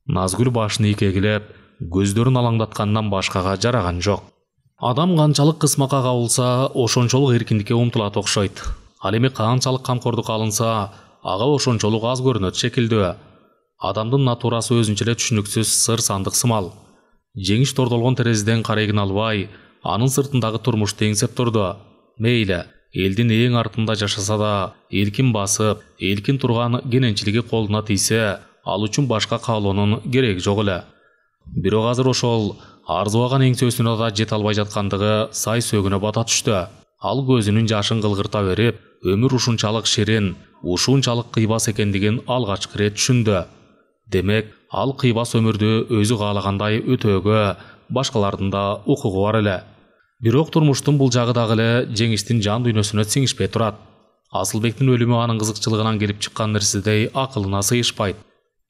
Назгүл башын ийкегилеп, көздөрүн алаңдаткандан башкага жараган жок. Адам канчалык кысмакка кабылса, ошончолук эркиндикке умтулат окшойт. Ал эми канчалык камкордукка алынса, ага ошончолук аз көрүнөт шекилдүү. Адамдын натурасы өзүнчө эле түшүнүксүз сыр сандык сымал. Жеңиш тордолгон терезеден карайгын албай, анын сыртындагы турмушту эңсеп турду. Мейли, элдин эң артында жашаса да, эркин басып, эркин турган кененчилиги колуна тийсе, ал үчүн башка каалоонун кереги жок эле. Бирок азыр ошол арзубаган эңсөсүнө да жете албай жаткандыгы сай сөгүнө бата түштү. Ал көзүнүн жашын кылгырта берип, өмүр ушунчалык ширин, ушунчалык кыйбас экендигин алгачкы ирет түшүндү. Демек, ал кыйбас өмүрдү өзү каалагандай өтөөгө башкалардын да укугу бар эле. Бирок турмуштун бул жагы дагы эле Жеңиштин жан дүйнөсүнө сиңишпей турат. Асылбектин өлүмү анын кызыкчылыгынан келип чыккан нерседей акылына сыйышпайт.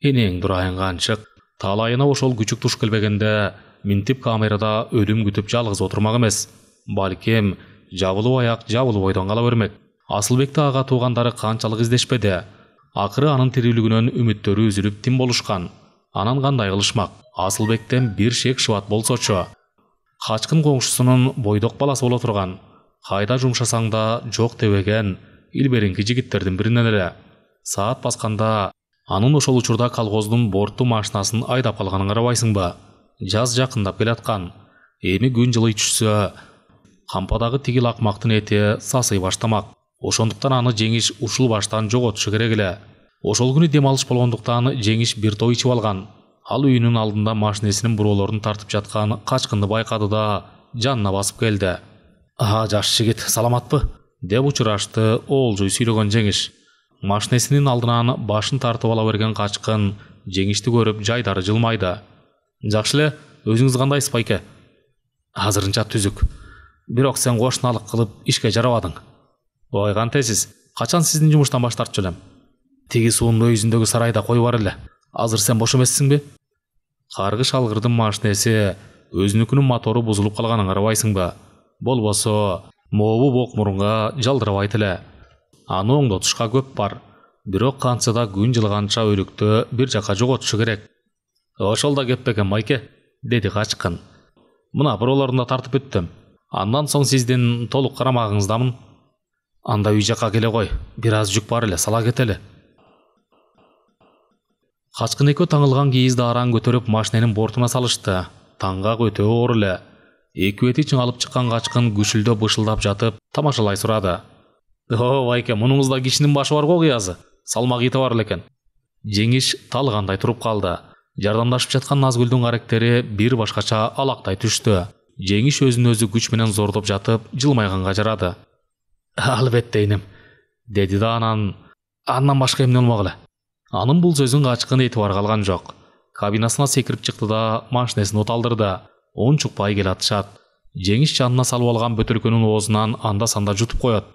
Энең дурайын канчык. Талайына ошол күчүк туш келбегенде минтип камерада өлүм күтүп жалгыз отурмак эмес. Балким жабылып аяк жабылып ойдон кала бермек. Асылбекти ага туугандары канчалык издешпеди. Акыры анын тирүүлүгүнөн үмүттөрү үзүлүп тим болушкан. Анан кандай кылышмак? Асылбектен бир шек шыбат болсочу. Качкын коңшусунун бойдок баласы боло турган. Кайда жумшасаң да жок дебеген илберинки жигиттердин биринен эле. Саат басканда анын ошол учурда колхоздун борттуу машинасын айдап калганын карабайсыңбы? Жаз жакындап келаткан. Эми күн жылый түшсө, кампадагы тигил акмактын эти сасый баштамак. Ошондуктан аны Жеңиш ушул баштан жоготушу керек эле. Ошол күнү дем алыш болгондуктан Жеңиш бир той ичип алган. Ал үйүнүн алдында машинесинин буроолорун тартып жаткан качкынды байкады да жанына басып келди. Жаш жигит, саламатпы? Деп учурашты оолжуй сүйлөгөн Жеңиш. Машинесинин алдынан башын тартып ала берген качкын Жеңишти көрүп жайдары жылмайды. Жакшы эле, өзүңүз кандайсыз байке? Азырынча түзүк. Бирок сен кошуналык кылып ишке жарабадың. Ой, кантесиз? Качан сиздин жумуштан баш тартып элем? Тиги суунун өйүзүндөгү сарайда кой бар эле. Азыр сен бош эмессиңби? Каргыш алгырдын машинеси өзүнүкүнүн мотору бузулуп калганын карабайсыңбы? Болбосо, мообу бок мурунга жалдырабайт эле. Аны оңдотушка көп бар. Бирок кантса да күн жылганча өлүктү бир жака жоготушу керек. Ошол да кеп бекен байке, деди качкын. Мына бирөөлөрүн да тартып өттүм. Андан соң сиздин толук карамагыңыздамын. Анда үй жака келе кой, бир аз жүк бар эле, сала кетели. Качкын экөө таңылган кийизди араң көтөрүп машиненин бортуна салышты. Таңга өтө оор эле. Эки бети чыңалып чыккан качкын күшүлдө бышылдап жатып, тамашалай сурады. О, байке, мунуңузда кишинин башы бар го кыязы. Салмак ити бар экен. Жеңиш талгандай туруп калды. Жардамдашып жаткан Назгүлдүн карактери бир башкача алактай түштү. Жеңиш өзүн өзү күч менен зордоп жатып, жылмайганга жарады. Албетте инем, деди да андан башка эмне болмок эле. Анын бул сөзүн качкын этибарга алган жок. Кабинасына секирип чыкты да машинесин оталдырды. Ончукпай келатышат. Жеңиш жанына салып алган бөтөлкөнүн оозунан анда-санда жутуп коет.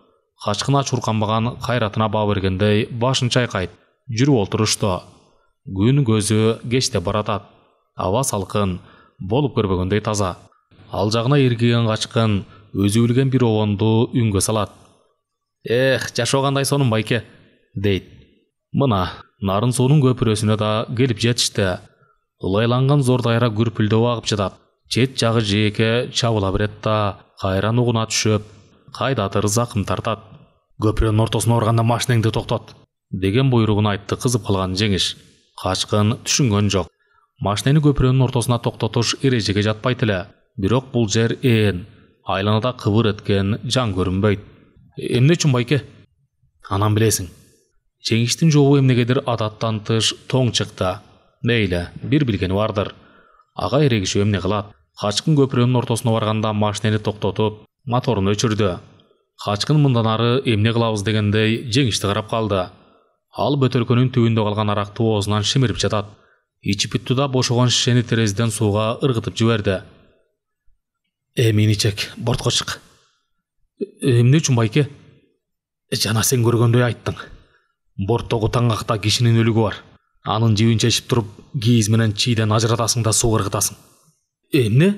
Качкына чурканбаган кайратына баа бергендей башын чайкайт. Жүрүп олтурушту. Күн көзү кечте баратат. Аба салкын, болуп көрбөгөндөй таза. Ал жагына эргиген качкын өзү билген бир обонду үнгө салат. Жашоо кандай сонун байке, дейт. Мына, нарын суунун көпүрөсүнө да келип жетишти. Ылайланган зор дайра күрпүлдөп агып жатат. Чет жагы жээкке чабыла берет да, кайран угуна түшүп, кайдатыр закым тартат. Көпүрөнүн ортосуна барганда машинеңди токтот, деген буйругун айтты кызып калган Жеңиш. Качкын түшүнгөн жок. Машинени көпүрөнүн ортосуна токтотуш эрежеге жатпайт эле. Бирок бул жер ээн, айланада кыбыр эткен жан көрүнбөйт. Эмне үчүн байке? Анан билесиң. Жеңиштин жообу эмнегедир адаттан тыш тоң чыкты. Мейли, бир билгени бардыр. Ага эрегишип эмне кылат? Качкын көпүрөнүн ортосуна барганда машинени токтотуп, моторун өчүрдү. Качкын мындан ары эмне кылабыз дегендей Жеңишти карап калды. Ал бөтөлкөнүн түбүндө калган аракты оозунан шимирип жатат. Ичип бүттү да бошогон шишени терезеден сууга ыргытып жиберди. Мени чек, бортко чык. Эмне үчүн байке? Жана сен көргөндөй айттың. Борттогу таңакта кишинин өлүгү бар. Анын жибин чечип туруп, кийиз менен чийден ажыратасың да сууга ыргытасың. Эмне?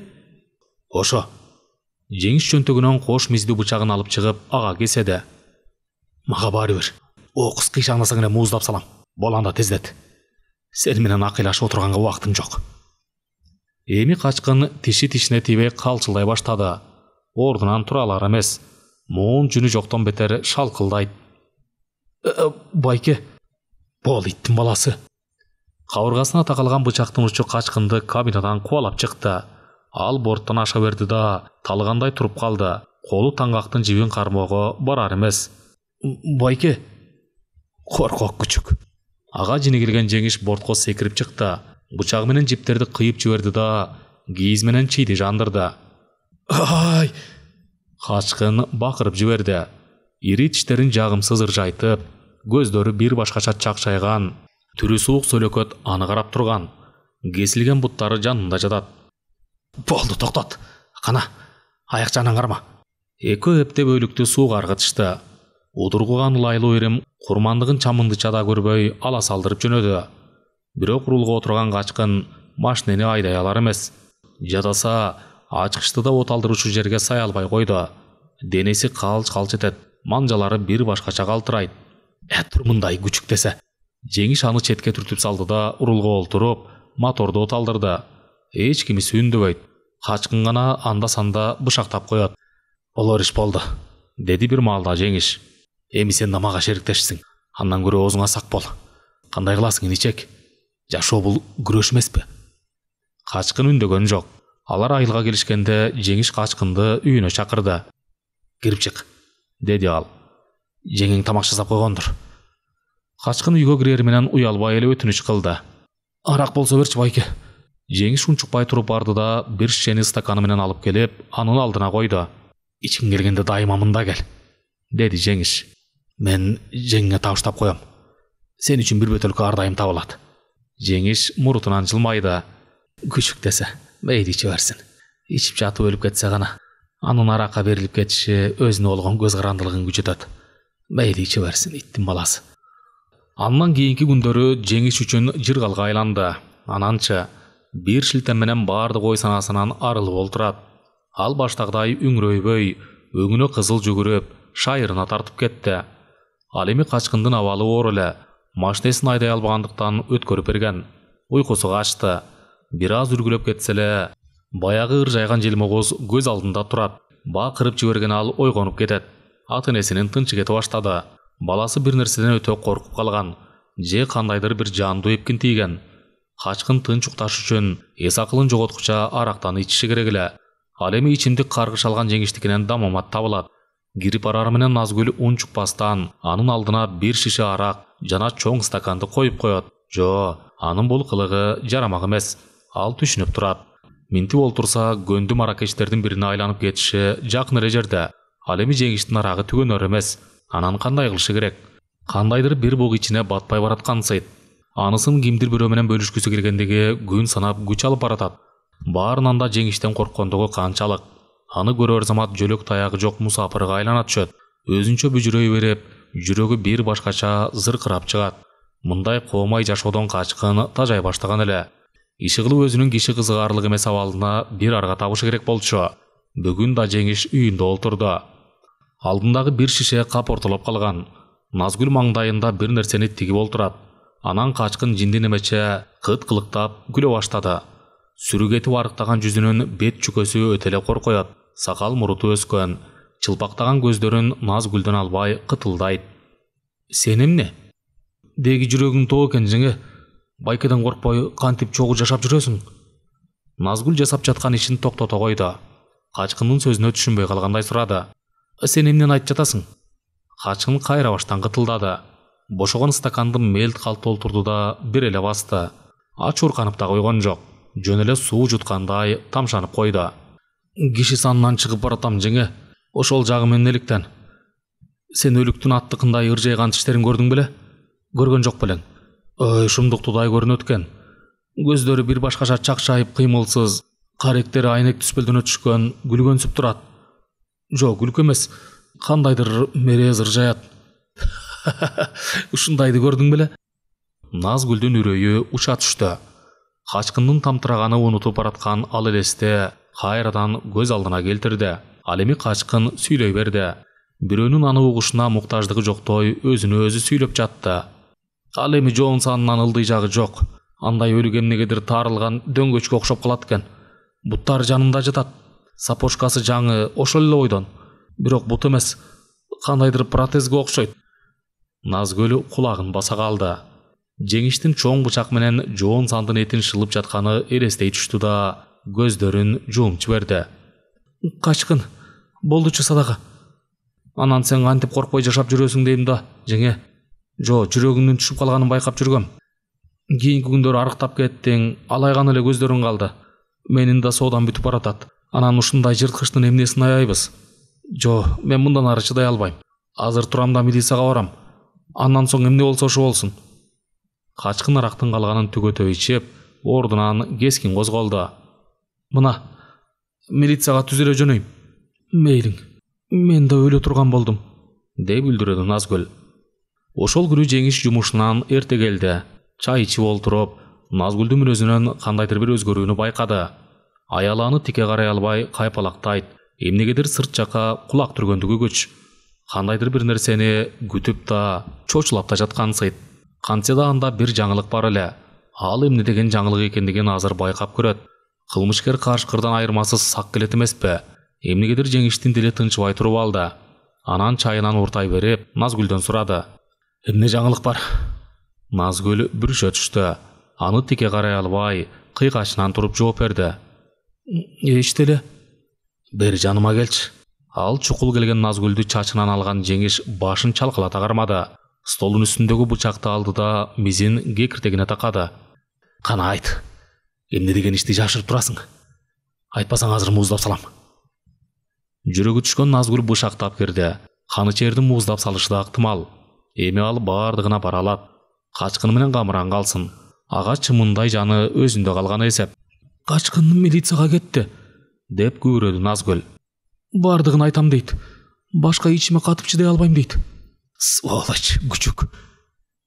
Ошо. Жеңіш чөнтөгүнөн кош миздүү бычагын алып чыгып ага кеседі. Мага баары бир. Окус кыйшаңдасаң эле мууздап салам. Боланда тездет. Сен менен акыйлашып отурганга убактым жок. Эми качкын тиши тишине тийбей калчылдай баштады. Ордунан тура алар эмес. Моун жүнү жоктон бетер шалкылдайт. Байке, бол иттин баласы. Кабыргасына такалган бычактын учу качкынды кабинадан кубалап чыкты. Ал борттон аша берди да талгандай туруп калды. Колу таңгактын жибин кармоого барар эмес. Байке, коркок күчүк. Ага жини келген Жеңиш бортко секирип чыкты. Бычагы менен жиптерди кыйып жиберди да кийиз менен чийди жандырды. Ай! Качкын бакырып жиберди. Ири тиштерин жагымсыз ыржайтып, көздөрү бир башкача чакчайган, түрү суук сөлөкөт аны карап турган. Кесилген буттары жанында жатат. Болду, токтот. Кана, аяк жанын карма. Эки эптеп өлүктү сууга аргытышты. Удургуган лайлуу ирим курмандыгын чамындычада көрбөй ала салдырып жөнөдү. Бирок рулга отурган качкын машинени айдай алар эмес. Жадаса ачкычты да от алдыруучу жерге сай албай койду. Денеси калч-калч этет, манжалары бир башкача калтырайт. Тур мындай күчүк десе. Жеңиш аны четке түртүп салды да рулга олтуруп, моторду от алдырды. Эч кими сүйүндүбөйт. Качкын гана анда-санда бышактап коет. Олор иш болду, деди бир маалда Жеңиш. Эми сен да мага шериктешсиң. Андан көрө өзүңө сак бол. Кандай кыласың, иничек? Жашоо бул күрөш эмеспи? Качкын үндөгөн жок. Алар айылга келишкенде Жеңиш качкынды үйүнө чакырды. Кирип чык, деди ал. Жеңең тамак жасап койгондур. Качкын үйгө кирер менен уялбай эле өтүнүч кылды. Арак болсо берчи, байке. Жеңиш унчукпай туруп барды да бир шишени стаканы менен алып келип, анын алдына койду. Ичиң келгенде дайыма мында кел, деди Жеңиш. Мен жеңиңе табыштап коем. Сен үчүн бир бөтөлкө ар дайым табылат. Жеңиш мурутунан жылмайды. Күчүк десе, мейли иче берсин. Ичип жатып өлүп кетсе гана, анын аракка берилип кетиши өзүнө болгон көз карандылыгын күчөтөт. Мейли иче берсин, иттин баласы. Андан кийинки күндөрү Жеңиш үчүн жыргалга айланды. Ананчы бир шилтем менен баардык ой санасынан арылып олтурат. Ал баштагыдай үңрөйбөй, өңүнө кызыл жүгүрүп, шайырына тартып кетти. Ал эми качкындын абалы оор эле, машинесин айдай албагандыктан өткөрүп берген. Уйкусу качты. Бир аз үргүлөп кетсе эле, баягы ыржайган желмогоз көз алдында турат. Бакырып жиберген ал ойгонуп кетет. Ата-энесинин тынчы кете баштады. Баласы бир нерседен өтө коркуп калган, же кандайдыр бир жандуу эпкин тийген. Качкын тынч укташ үчүн эс акылын жоготкуча арактан ичиши керек эле. Ал эми ичимдик каргыш алган Жеңиштикинен дамамат табылат. Кирип барары менен Назгүл унчукпастан анын алдына бир шише арак жана чоң стаканды коюп коет. Жо, анын бул кылыгы жарамак эмес. Ал түшүнүп турат. Минтип олтурса көндү маракечтердин бирине айланып кетиши жакын эле жерде. Ал эми Жеңиштин арагы түгөнөр эмес. Анан кандай кылышы керек? Кандайдыр бир буг ичине батпай бараткансыйт. Анысын кимдир бирөө менен бөлүшкүсү келгендеги күн санап күч алып баратат. Баарынан да Жеңиштен корккондугу канчалык. Аны көрөр замат жөлөк таягы жок мусапырга айлана түшөт. Өзүнчө бүжүрөй берип, жүрөгү бир башкача зыркырап чыгат. Мындай коомай жашоодон качкын тажай баштаган эле. Иши кылып өзүнүн киши кызыгаарлык эмес абалына бир арга табышы керек болчу. Бүгүн да Жеңиш үйүндө олтурду. Алдындагы бир шише кап ортолоп калган. Назгүл маңдайында бир нерсени тигип олтурат. Анан качкын жинди немече кыт-кылыктап күлө баштады. Сүрүгетип арыктаган жүзүнүн бет чүкөсү өтө эле коркоет. Сакал муруту өскөн, чылпактаган көздөрүн Назгүлдөн албай кытылдайт. Сен эмне? Деги жүрөгүң тоо экен жеңе. Байкеден коркпой кантип чогуу жашап жүрөсүң? Назгүл жасап жаткан ишин токтото койду. Качкындын сөзүнө түшүнбөй калгандай сурады. Сен эмнени айтып жатасың? Качкын кайра баштан кытылдады. Бошогон стаканды мелт калт толтурду да бир эле басты. Ачуурканып да койгон жок. Жөн эле суу жуткандай тамшанып койду. Киши санынан чыгып баратам жеңе. Ошол жагы менен эликтен. Сен өлүктүн аттыкындай ыржайган тиштерин көрдүң беле? Көргөн жок белең? Ой, шумдуктудай көрүнөт экен. Көздөрү бир башкача чакчайып кыймылсыз, каректери айнек түспөлдөнө түшкөн, күлгөнсүп турат. Жок, күлкү эмес, кандайдыр мерез ыржаят. Ушундайды көрдүң беле? Назгүлдүн үрөйү уча түштү. Качкындын тамтыраганы унутуп бараткан ал элесте кайрадан көз алдына келтирди. Ал эми качкын сүйлөй берди. Бирөөнүн аны угушуна муктаждыгы жоктой өзүнө өзү сүйлөп жатты. Ал эми жоон санынан ылдый жагы жок. Андай өлүк эмнегедир таарылган дөңгөчкө окшоп калат экен. Буттары жанында жатат. Сапожкасы жаңы, ошол эле ойдон. Бирок бут эмес, кандайдыр протезге окшойт. Назгүл кулагын баса калды. Жеңиштин чоң бычак менен жоон сандын этин шылып жатканы элестей түштү да көздөрүн жумуп жиберди. Качкын, болдучу садага. Анан сен кантип коркпой жашап жүрөсүң дейм да, жеңе. Жо, жүрөгүңдүн түшүп калганын байкап жүргөм. Кийинки күндөр арыктап кеттиң, алайган эле көздөрүң калды. Менин да соодам бүтүп баратат. Анан ушундай жырткычтын эмнесин аябыз? Жо, мен мындан ары чыдай албайм. Азыр турам да милицияга барам. Андан соң эмне болсо ошо болсун. Качкын арактын калганын түгөтөй ичип, ордунан кескин козголду. Мына, милицияга түз эле жөнөйм. Мейлиң, мен да өлө турган болдум, деп билдирди Назгүл. Ошол күнү Жеңиш жумушунан эрте келди. Чай ичип олтуруп, Назгүлдүн мүнөзүнөн кандайдыр бир өзгөрүүнү байкады. Аялы аны тике карай албай кайпалактайт, эмнегедир сырт жакка кулак түргөндүгү көч. Кандайдыр бир нерсени күтүп да, чочулап да жаткансыйт. Кантсе да анда бир жаңылык бар эле. Ал эмне деген жаңылык экендигин азыр байкап көрөт. Кылмышкер кашкырдан айырмасыз сак келет эмеспи? Эмнегедир Жеңиштин дили тынчыбай туруп алды. Анан чайынан уртай берип, Назгүлдөн сурады. Эмне жаңылык бар? Назгүл бүрүшө түштү. Аны тике карай албай, кыйгачынан туруп жооп берди. Эчти эле. Бери жаныма келчи. Ал чукул келген Назгүлдү чачынан алган Жеңиш башын чалкалата кармады. Столдун үстүндөгү бычакты алды да мизин кекиртегине такады. Кана айт. Эмне деген ишти жашырып турасың? Айтпасаң азыр мууздап салам. Жүрөгү түшкөн Назгүл бышактап кирди. Канычердин мууздап салышы да ыктымал. Эми ал бардыгына бара алат. Качкын менен камыран калсын. Ага чымындай жаны өзүндө калган эсеп. Качкын милицияга кетти, деп күбүрөдү Назгүл. Бардыгын айтам дейт. Башка ичиме катып чыдай албайм дейт. Сволочь, күчүк.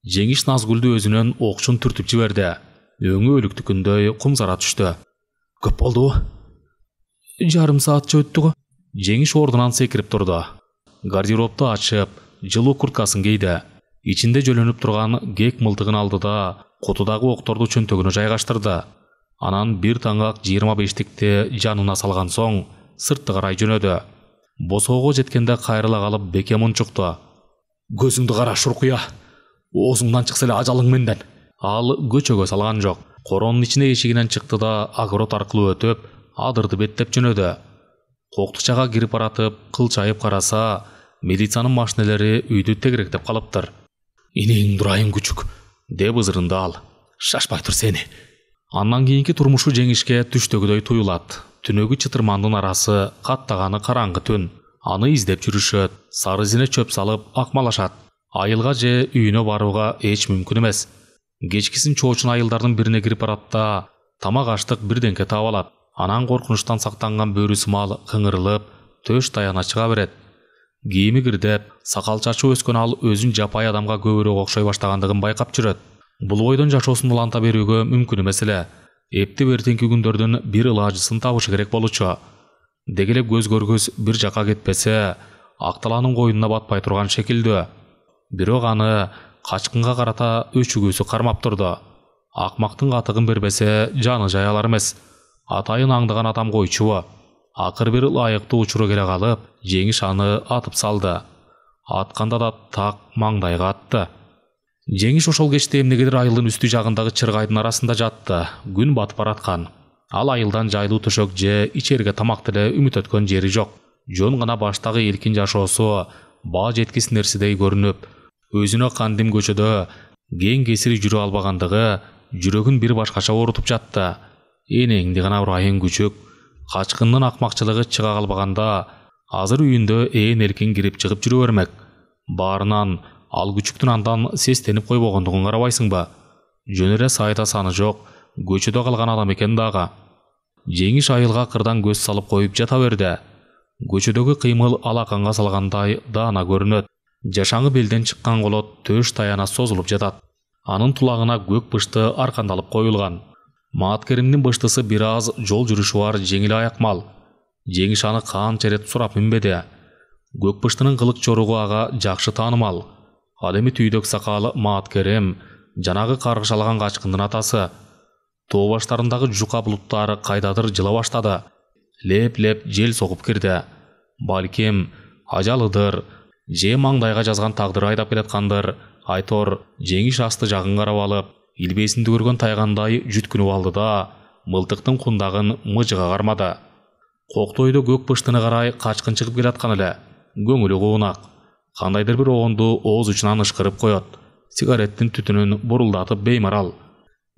Жеңиш Назгүлдү өзүнөн окчун түртүп жиберди. Өңү өлүктүкүндөй кумсара түштү. Көп болдубу? Жарым саатча өттү го. Жеңиш ордунан секирип турду. Гардеробду ачып, жылуу курткасын кийди. Ичинде жөлөнүп турган кек мылтыгын алды да кутудагы окторду чөнтөгүнө жайгаштырды. Анан бир таңак 25тикти жанына салган соң сыртты карай жөнөдү. Босоого жеткенде кайрыла калып бекем унчукту. Көзүңдү кара шуркуя. Оозуңдан чыкса эле ажалың менден. Ал көчөгө салган жок. Коронун ичине эшигинен чыкты да огород аркылуу өтүп, адырды беттеп жөнөдү. Коктукчага кирип баратып, кылчайып караса, милициянын машинелери үйдү тегеректеп калыптыр. Инең дурайым күчүк, деп ызырынды ал. Шашпай тур сени. Андан кийинки турмушу Жеңишке түштөгүдөй туюлат. Түнөгү чытырмандын арасы, каттаганы караңгы түн. Аны издеп жүрүшөт, сары изине чөп салып акмалашат. Айылга же үйүнө барууга эч мүмкүн эмес. Кечкисин чоочун айылдардын бирине кирип барат да, тамак аштык бирденке таап алат. Анан коркунучтан сактанган бөрү сымал кыңырылып, төш таяна чыга берет. Кийими кирдеп, сакал чачы өскөн ал өзүн жапай адамга көбүрөөк окшой баштагандыгын байкап жүрөт. Бул бойдон жашоосун уланта берүүгө мүмкүн эмес эле. Эпти эртеңки күндөрдүн бир ылажысын табышы керек болчу. Дегелеп көз көргөз бир жака кетпесе, Акталанын коюнуна батпай турган шекилдүү. Бирок аны качкынга карата өчүгүүсү кармап турду. Акмактын катыгын бербесе, жаны жай алар эмес. Атайын аңдыган адам койчубу. Акыр бир ылайыктуу учуру келе калып, Жеңиш аны атып салды. Атканда да так маңдайга атты. Жеңиш ошол кечте эмнегедир айылдын үстү жагындагы чыргайдын арасында жатты. Күн батып бараткан. Ал айылдан жайлуу төшөк же ичерге тамак деле үмүт өткөн жери жок. Жөн гана баштагы эркин жашоосу баа жеткис нерседей көрүнүп, өзүнө кандим көчөдө кең кесири жүрө албагандыгы жүрөгүн бир башкача оорутуп жатты. Энеңди гана урайын күчүк. Качкындын акмакчылыгы чыга калбаганда, азыр үйүндө ээн эркин кирип чыгып жүрө бермек. Баарынан ал күчүктүн андан сестенип койбогондугун карабайсыңбы? Жөн эле сайда саны жок, көчөдө калган адам экен дагы. Жеңиш айылга кырдан көз салып коюп жата берди. Көчөдөгү кыймыл алаканга салгандай даана көрүнөт. Жашаңы белден чыккан колот төш таяна созулуп жатат. Анын тулагына көк бышты аркандалып коюлган. Мааткеримдин быштысы бир аз жол жүрүшү бар жеңил аякмал. Жеңиш аны канча рет сурап минбеди. Көкпыштынын кылык жоругу ага жакшы таанымал. Ал эми түйдөк сакалы Мааткерем, жанагы каргышалган качкындын атасы. Тоо баштарындагы жука булуттары кайдадыр жыла баштады. Леп-леп жел согуп кирди. Балким ажалыдыр, же маңдайга жазган тагдыры айдап келаткандыр. Айтор жеңиш асты жагын карап алып, илбесинди көргөн тайгандай жүткүнүп алды да, мылтыктын кундагын мыжыга кармады. Коктойдо көкпыштыны карай качкын чыгып келаткан эле. Көңүлү куунак. Кандайдыр бир оонду ооз учунан ышкырып коет. Сигареттин түтүнүн бурулдатып беймарал.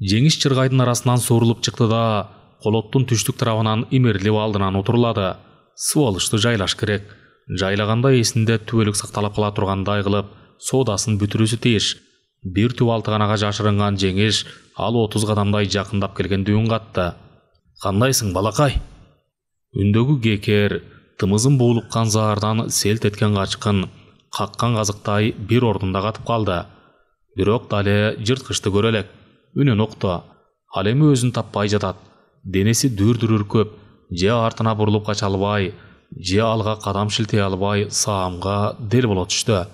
Жеңиш чыргайдын арасынан суурулуп чыкты да, колоттун түштүк тарабынан имерилип алдынан отурлады. Суу алышты жайлаш керек. Жайлаганда эсинде түбөлүк сакталып кала тургандай кылып, соодасын бүтүрүүсү тийиш. Бир түп алтыганага жашырынган Жеңиш ал 30 кадамдай жакындап келгенде үн катты. Кандайсың, балакай? Үндөгү кекер, тымызын буулуккан заардан селт эткен качкын, каккан казыктай бир ордунда катып калды. Бирок дале жырткычты көрө элек. Үнүн укту. Ал эми өзүн таппай жатат. Денеси дүр-дүр көп, же артына бурулуп кача албай, же алга кадам шилтей албай саамга дел боло түштү.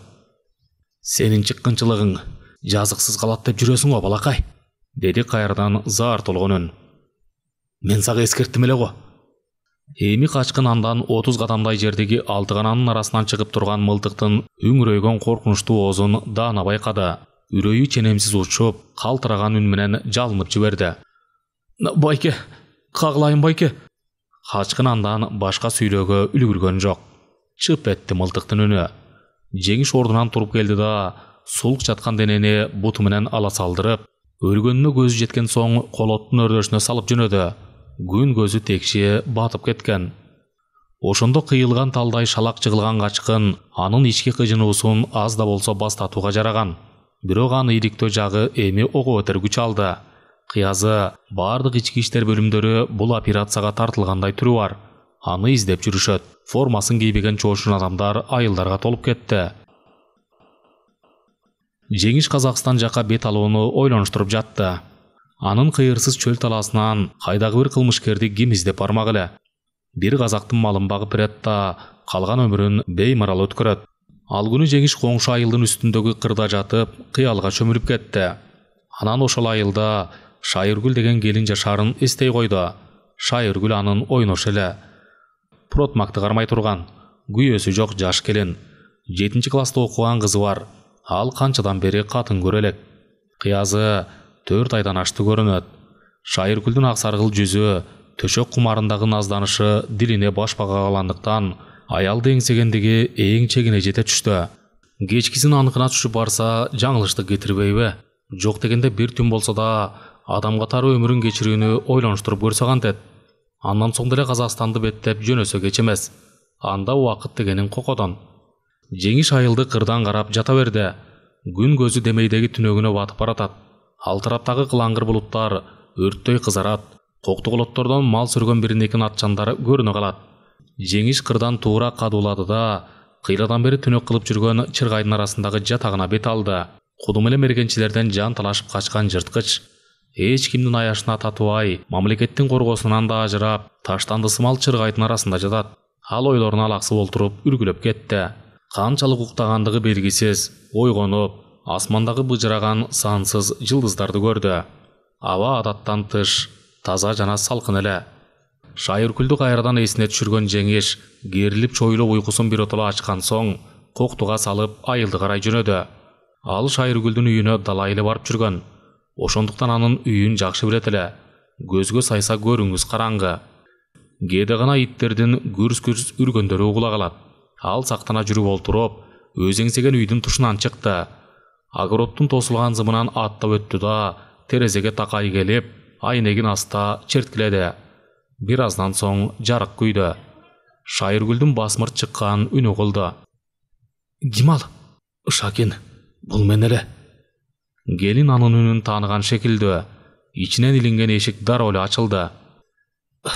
Сенин чыккынчылыгың жазыксыз калат деп жүрөсүң го, балакай, деди кайрадан заар толгон үн. Мен сага эскерттим эле го. Эми качкын андан 30 кадамдай жердеги алтыгананын арасынан чыгып турган мылтыктын үңүрөйгөн коркунучтуу оозун даана байкады. Үрөйү ченемсиз учуп, калтыраган үн менен жалынып жиберди. Байке, кагылайын байке. Качкын андан башка сүйлөөгө үлгүргөн жок. Чып этти мылтыктын үнү. Жеңиш ордунан туруп келди да, сулк жаткан денени буту менен ала салдырып, өлгөнүнө көзү жеткен соң колоттун өрдөшүнө салып жөнөдү. Күн көзү текши батып кеткен. Ошондо кыйылган талдай шалак жыгылган качкын анын ички кыжынуусун аз да болсо бастатууга жараган. Бирок аны иликтөө жагы эми ого өтөр күч алды. Кыязы бардык ички иштер бөлүмдөрү бул операцияга тартылгандай түрү бар. Аны издеп жүрүшөт. Формасын кийбеген чоошун адамдар айылдарга толуп кетти. Жеңиш Казакстан жака бет алууну ойлонуштуруп жатты. Анын кыйырсыз чөл таласынан кайдагы бир кылмышкерди ким издеп бармак эле. Бир казактын малын багып берет да, калган өмүрүн беймарал өткөрөт. Ал күнү Жеңиш коңшу айылдын үстүндөгү кырда жатып, кыялга чөмүлүп кетти. Анан ошол айылда Шайыргүл деген келин жашарын эстей койду. Шайыргүл анын ойношу эле. Протмакты кармай турган, күйөөсү жок жаш келин. 7 класста окуган кызы бар. Ал канчадан бери катын көрө элек. Кыязы 4 айдан ашты көрүнөт. Шайыргүлдүн ак саргыл жүзү, төшөк кумарындагы назданышы дилине башпага калгандыктан аялды эңсегендиги эң чегине жете түштү. Кечкисин аныкына түшүп барса, жаңылыштык кетирбейби? Жок дегенде бир түн болсо да адам катары өмүрүн кечирүүнү ойлонуштуруп көрсө кантет. Андан соң деле Казакстанды беттеп жөнөсө кеч эмес. Анда убакыт дегенин кокодон. Жеңиш айылды кырдан карап жата берди. Күн көзү демейдеги түнөгүнө батып баратат. Ал тараптагы кылаңгыр булуттар өрттөй кызарат. Коктуголоттордон мал сүргөн биринекин атчандар көрүнө калат. Жеңиш кырдан туура кадуулады да, кыйрадан бери түнөк кылып жүргөн чыргайдын арасындагы жатагына бет алды. Кудум эле мергенчилерден жан талашып качкан жырткыч. Эч кимдин аяшына татыбай, мамлекеттин коргосунан да ажырап, таштанды сымал чыргайдын арасында жатат. Ал ойлоруна алаксып олтуруп үргүлөп кетти. Канчалык уктагандыгы белгисиз, ойгонуп, асмандагы быжыраган сансыз жылдыздарды көрдү. Аба адаттан тыш, таза жана салкын эле. Шайыргүлдү кайрадан эсине түшүргөн Жеңиш керилип чоюлуп уйкусун биротоло ачкан соң, коктуга салып айылды карай жөнөдү. Ал Шайыргүлдүн үйүнө дала эле барып жүргөн. Ошондуктан анын үйүн жакшы билет эле. Көзгө сайса көрүңүз караңгы. Кээде гана иттердин гүрс-гүрс үргөндөрү угула калат. Ал сактана жүрүп олтуруп, өз эңсеген үйдүн тушунан чыкты. Огороддун тосулган зымынан аттап өттү да, терезеге такай келип, айнегин аста черткиледи. Бир аздан соң жарык күйдү. Шайыргүлдүн басмырт чыккан үнү кылды. Ким ал? Шакин, бул мен эле. Келин анын үнүн тааныган шекилдүү. Ичинен илинген эшик дароо эле ачылды.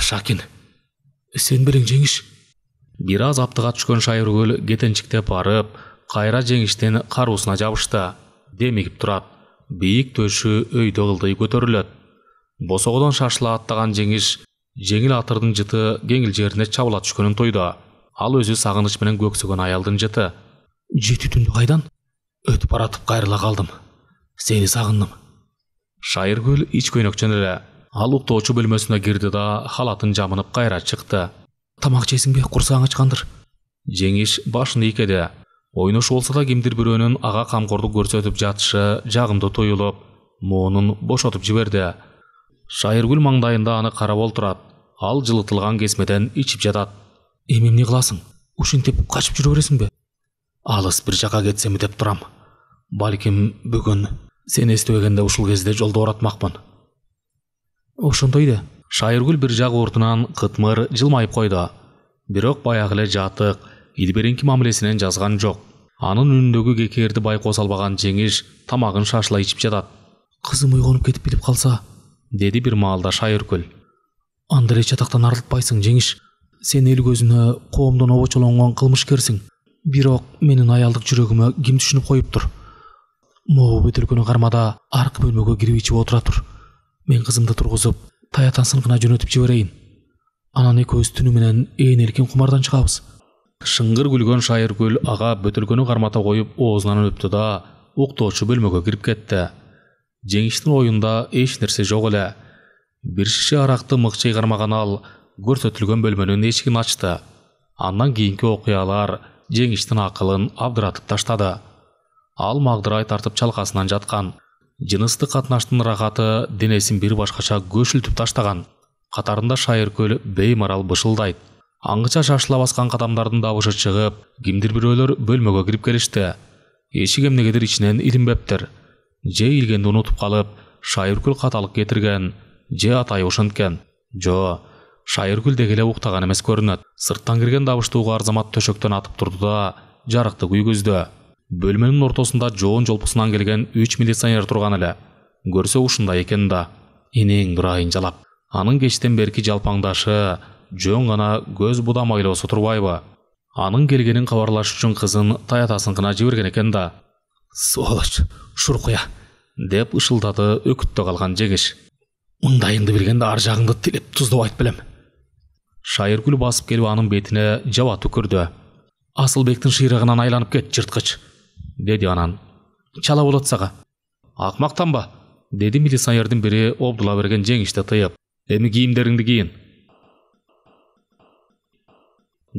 Шакин, сен белең Жеңиш? Бир аз аптыга түшкөн Шайыргүл кетенчиктеп барып, кайра Жеңиштин каруусуна жабышты. Демигип турат. Бийик төшү өйдө кылдый көтөрүлөт. Босогодон шашыла аттаган Жеңиш Жеңіл атырдың жыты кеңіл жеріне чабыла түшкөнүн тойду. Ал өзү сагыныч менен көксөгөн аялдын жыты. Жети түндү кайдан? Өтүп баратып кайрыла калдым. Сени сагындым. Шайыркөл ич көйнөкчөн эле. Ал уктоочу бөлмөсүнө кирди да халатын жамынып кайра чыкты. Тамак жейсиңби, курсаң ачкандыр. Жеңиш башын ийкеди. Ойнош болсо да кимдир бирөөнүн ага камкордук көрсөтүп жатышы жагымдуу туюлуп, моонун бошотуп жиберди. Шайыркөл маңдайында аны карап олтурат. Ал жылытылган кесмеден ичип жатат. Эми эмне кыласың? Ушинтип качып жүрө бересиңби? Алыс бир жака кетсем деп турам. Балким бүгүн сени эстебегенде ушул кезде жолдо оратмакмын. Ошондой да. Шайыркөл бир жак уртунан кытмыр жылмайып койду. Бирок баягы эле жатык, илберинки мамилесинен жазган жок. Анын үнүндөгү кекерди байкоо салбаган Жеңиш тамагын шашыла ичип жатат. Кызым уйгонуп кетип билип калса, деди бир маалда Шайыркөл. Анда эле чатактан арылтпайсың, Жеңиш. Сен эл көзүнө коомдон обочолонгон кылмышкерсиң. Бирок менин аялдык жүрөгүмө ким түшүнүп коюптур? Могу бөтөлкөнү кармада аркы бөлмөгө кирип ичип отура тур. Мен кызымды тургузуп, таятан сынкына жөнөтүп жиберейин. Анан экөөбүз түнү менен ээн эркин кумардан чыгабыз. Шыңгыр күлгөн Шайыркөл ага бөтөлкөнү кармата коюп оозунан өптү да уктоочу бөлмөгө кирип кетти. Жеңиштин оюнда эч нерсе жок эле. Бир шише аракты мыкчый кармаган ал көрсөтүлгөн бөлмөнүн эшигин ачты. Андан кийинки окуялар Жеңиштин акылын абдыратып таштады. Ал магдырай тартып чалкасынан жаткан. Жыныстык катнаштын рахаты денесин бир башкача көшүлтүп таштаган. Катарында Шайыркөл беймарал бышылдайт. Аңгыча шашыла баскан кадамдардын дабышы чыгып, кимдир бирөөлөр бөлмөгө кирип келишти. Эшик эмнегедир ичинен илинбептир. Же илгенди унутуп калып, Шайыркөл каталык кетирген, же атайы ошенткен. Жо, Шайыркөл деги эле уктаган эмес көрүнөт. Сырттан кирген дабыштуу Арзамат төшөктөн атып турду да жарыкты күйгөздү. Бөлмөнүн ортосунда жоон жолпусунан келген 3 милиционер турган эле. Көрсө ушундай экен да. Энең дурайын жалап. Анын кечтен берки жалпаңдашы жөн гана көз будамайлоосу турбайбы? Анын келгенин кабарлаш үчүн кызын таятасынкына жиберген экен да. Сволочь, шуркуя, деп ышылдады өкүттө калган Жеңиш. Мындайыңды билгенде ар жагыңды тилеп туздабайт белем. Шайыркөл басып келип анын бетине жаба түкүрдү. Асылбектин шыйрыгынан айланып кет, жырткыч, деди анан. Чала болот сага. Акмактанба, деди милиционердин бири обдула берген Жеңишти тыйып. Эми кийимдериңди кийин.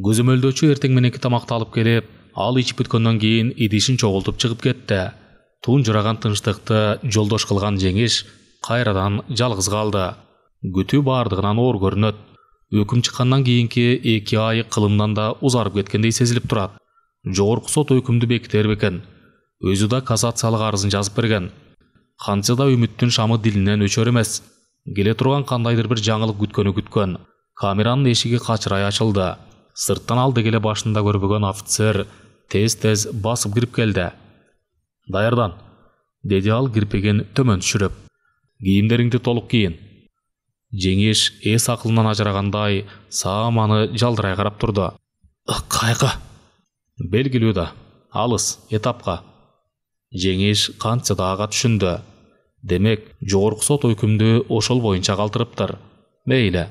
Көзөмөлдөөчү эртең мененки тамакты алып келип, ал ичип бүткөндөн кийин идишин чогултуп чыгып кетти. Тунжураган тынчтыкты жолдош кылган Жеңиш кайрадан жалгыз калды. Күтүү бардыгынан оор көрүнөт. Өкүм чыккандан кийинки 2 ай кылымдан да узарып кеткендей сезилип турат. Жогорку сот өкүмдү бекитер бекен. Өзү да кассациялык арызын жазып берген. Кантса да үмүттүн шамы дилинен өчөр эмес. Келе турган кандайдыр бир жаңылык күткөн. Камеранын эшиги качырай ачылды. Сырттан ал дегеле башында көрбөгөн офицер тез-тез басып кирип келди. Даярдан, деди ал кирпеген төмөн түшүрүп. Кийимдериңди толук кийин. Жеңиш эс акылынан ажырагандай сааманы жалдырай карап турду. Кайга? Белгилүү да, алыс, этапка. Жеңиш кантса да ага түшүндү. Демек, жогорку сот өкүмдү ошол боюнча калтырыптыр. Мейли,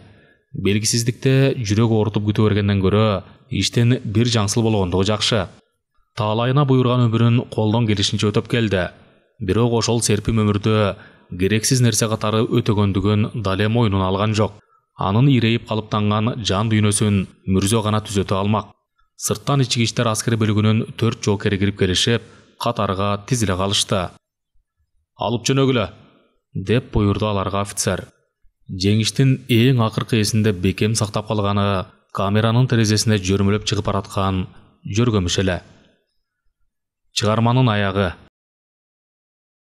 белгисиздикте жүрөк оорутуп күтө бергенден көрө, иштен бир жаңсыл болгондугу жакшы. Таалайына буйрган өмүрүн колдон келишинче өтөп келди. Бирок ошол серпим өмүрдө керексиз нерсе катары өтөгөндүгүн дале мойнуна алган жок. Анын ирейип калыптанган жан дүйнөсүн мүрзө гана түзөтө алмак. Сырттан ички иштер аскери бөлүгүнүн 4 жоокери кирип келишип, катарга тизиле калышты. Алып жөнөгүлө, деп буйрду аларга офицер. Жеңиштин эң акыркы эсинде бекем сактап калганы камеранын терезесине жөрмөлөп чыгып бараткан жөргөмүш эле. Чыгарманын аягы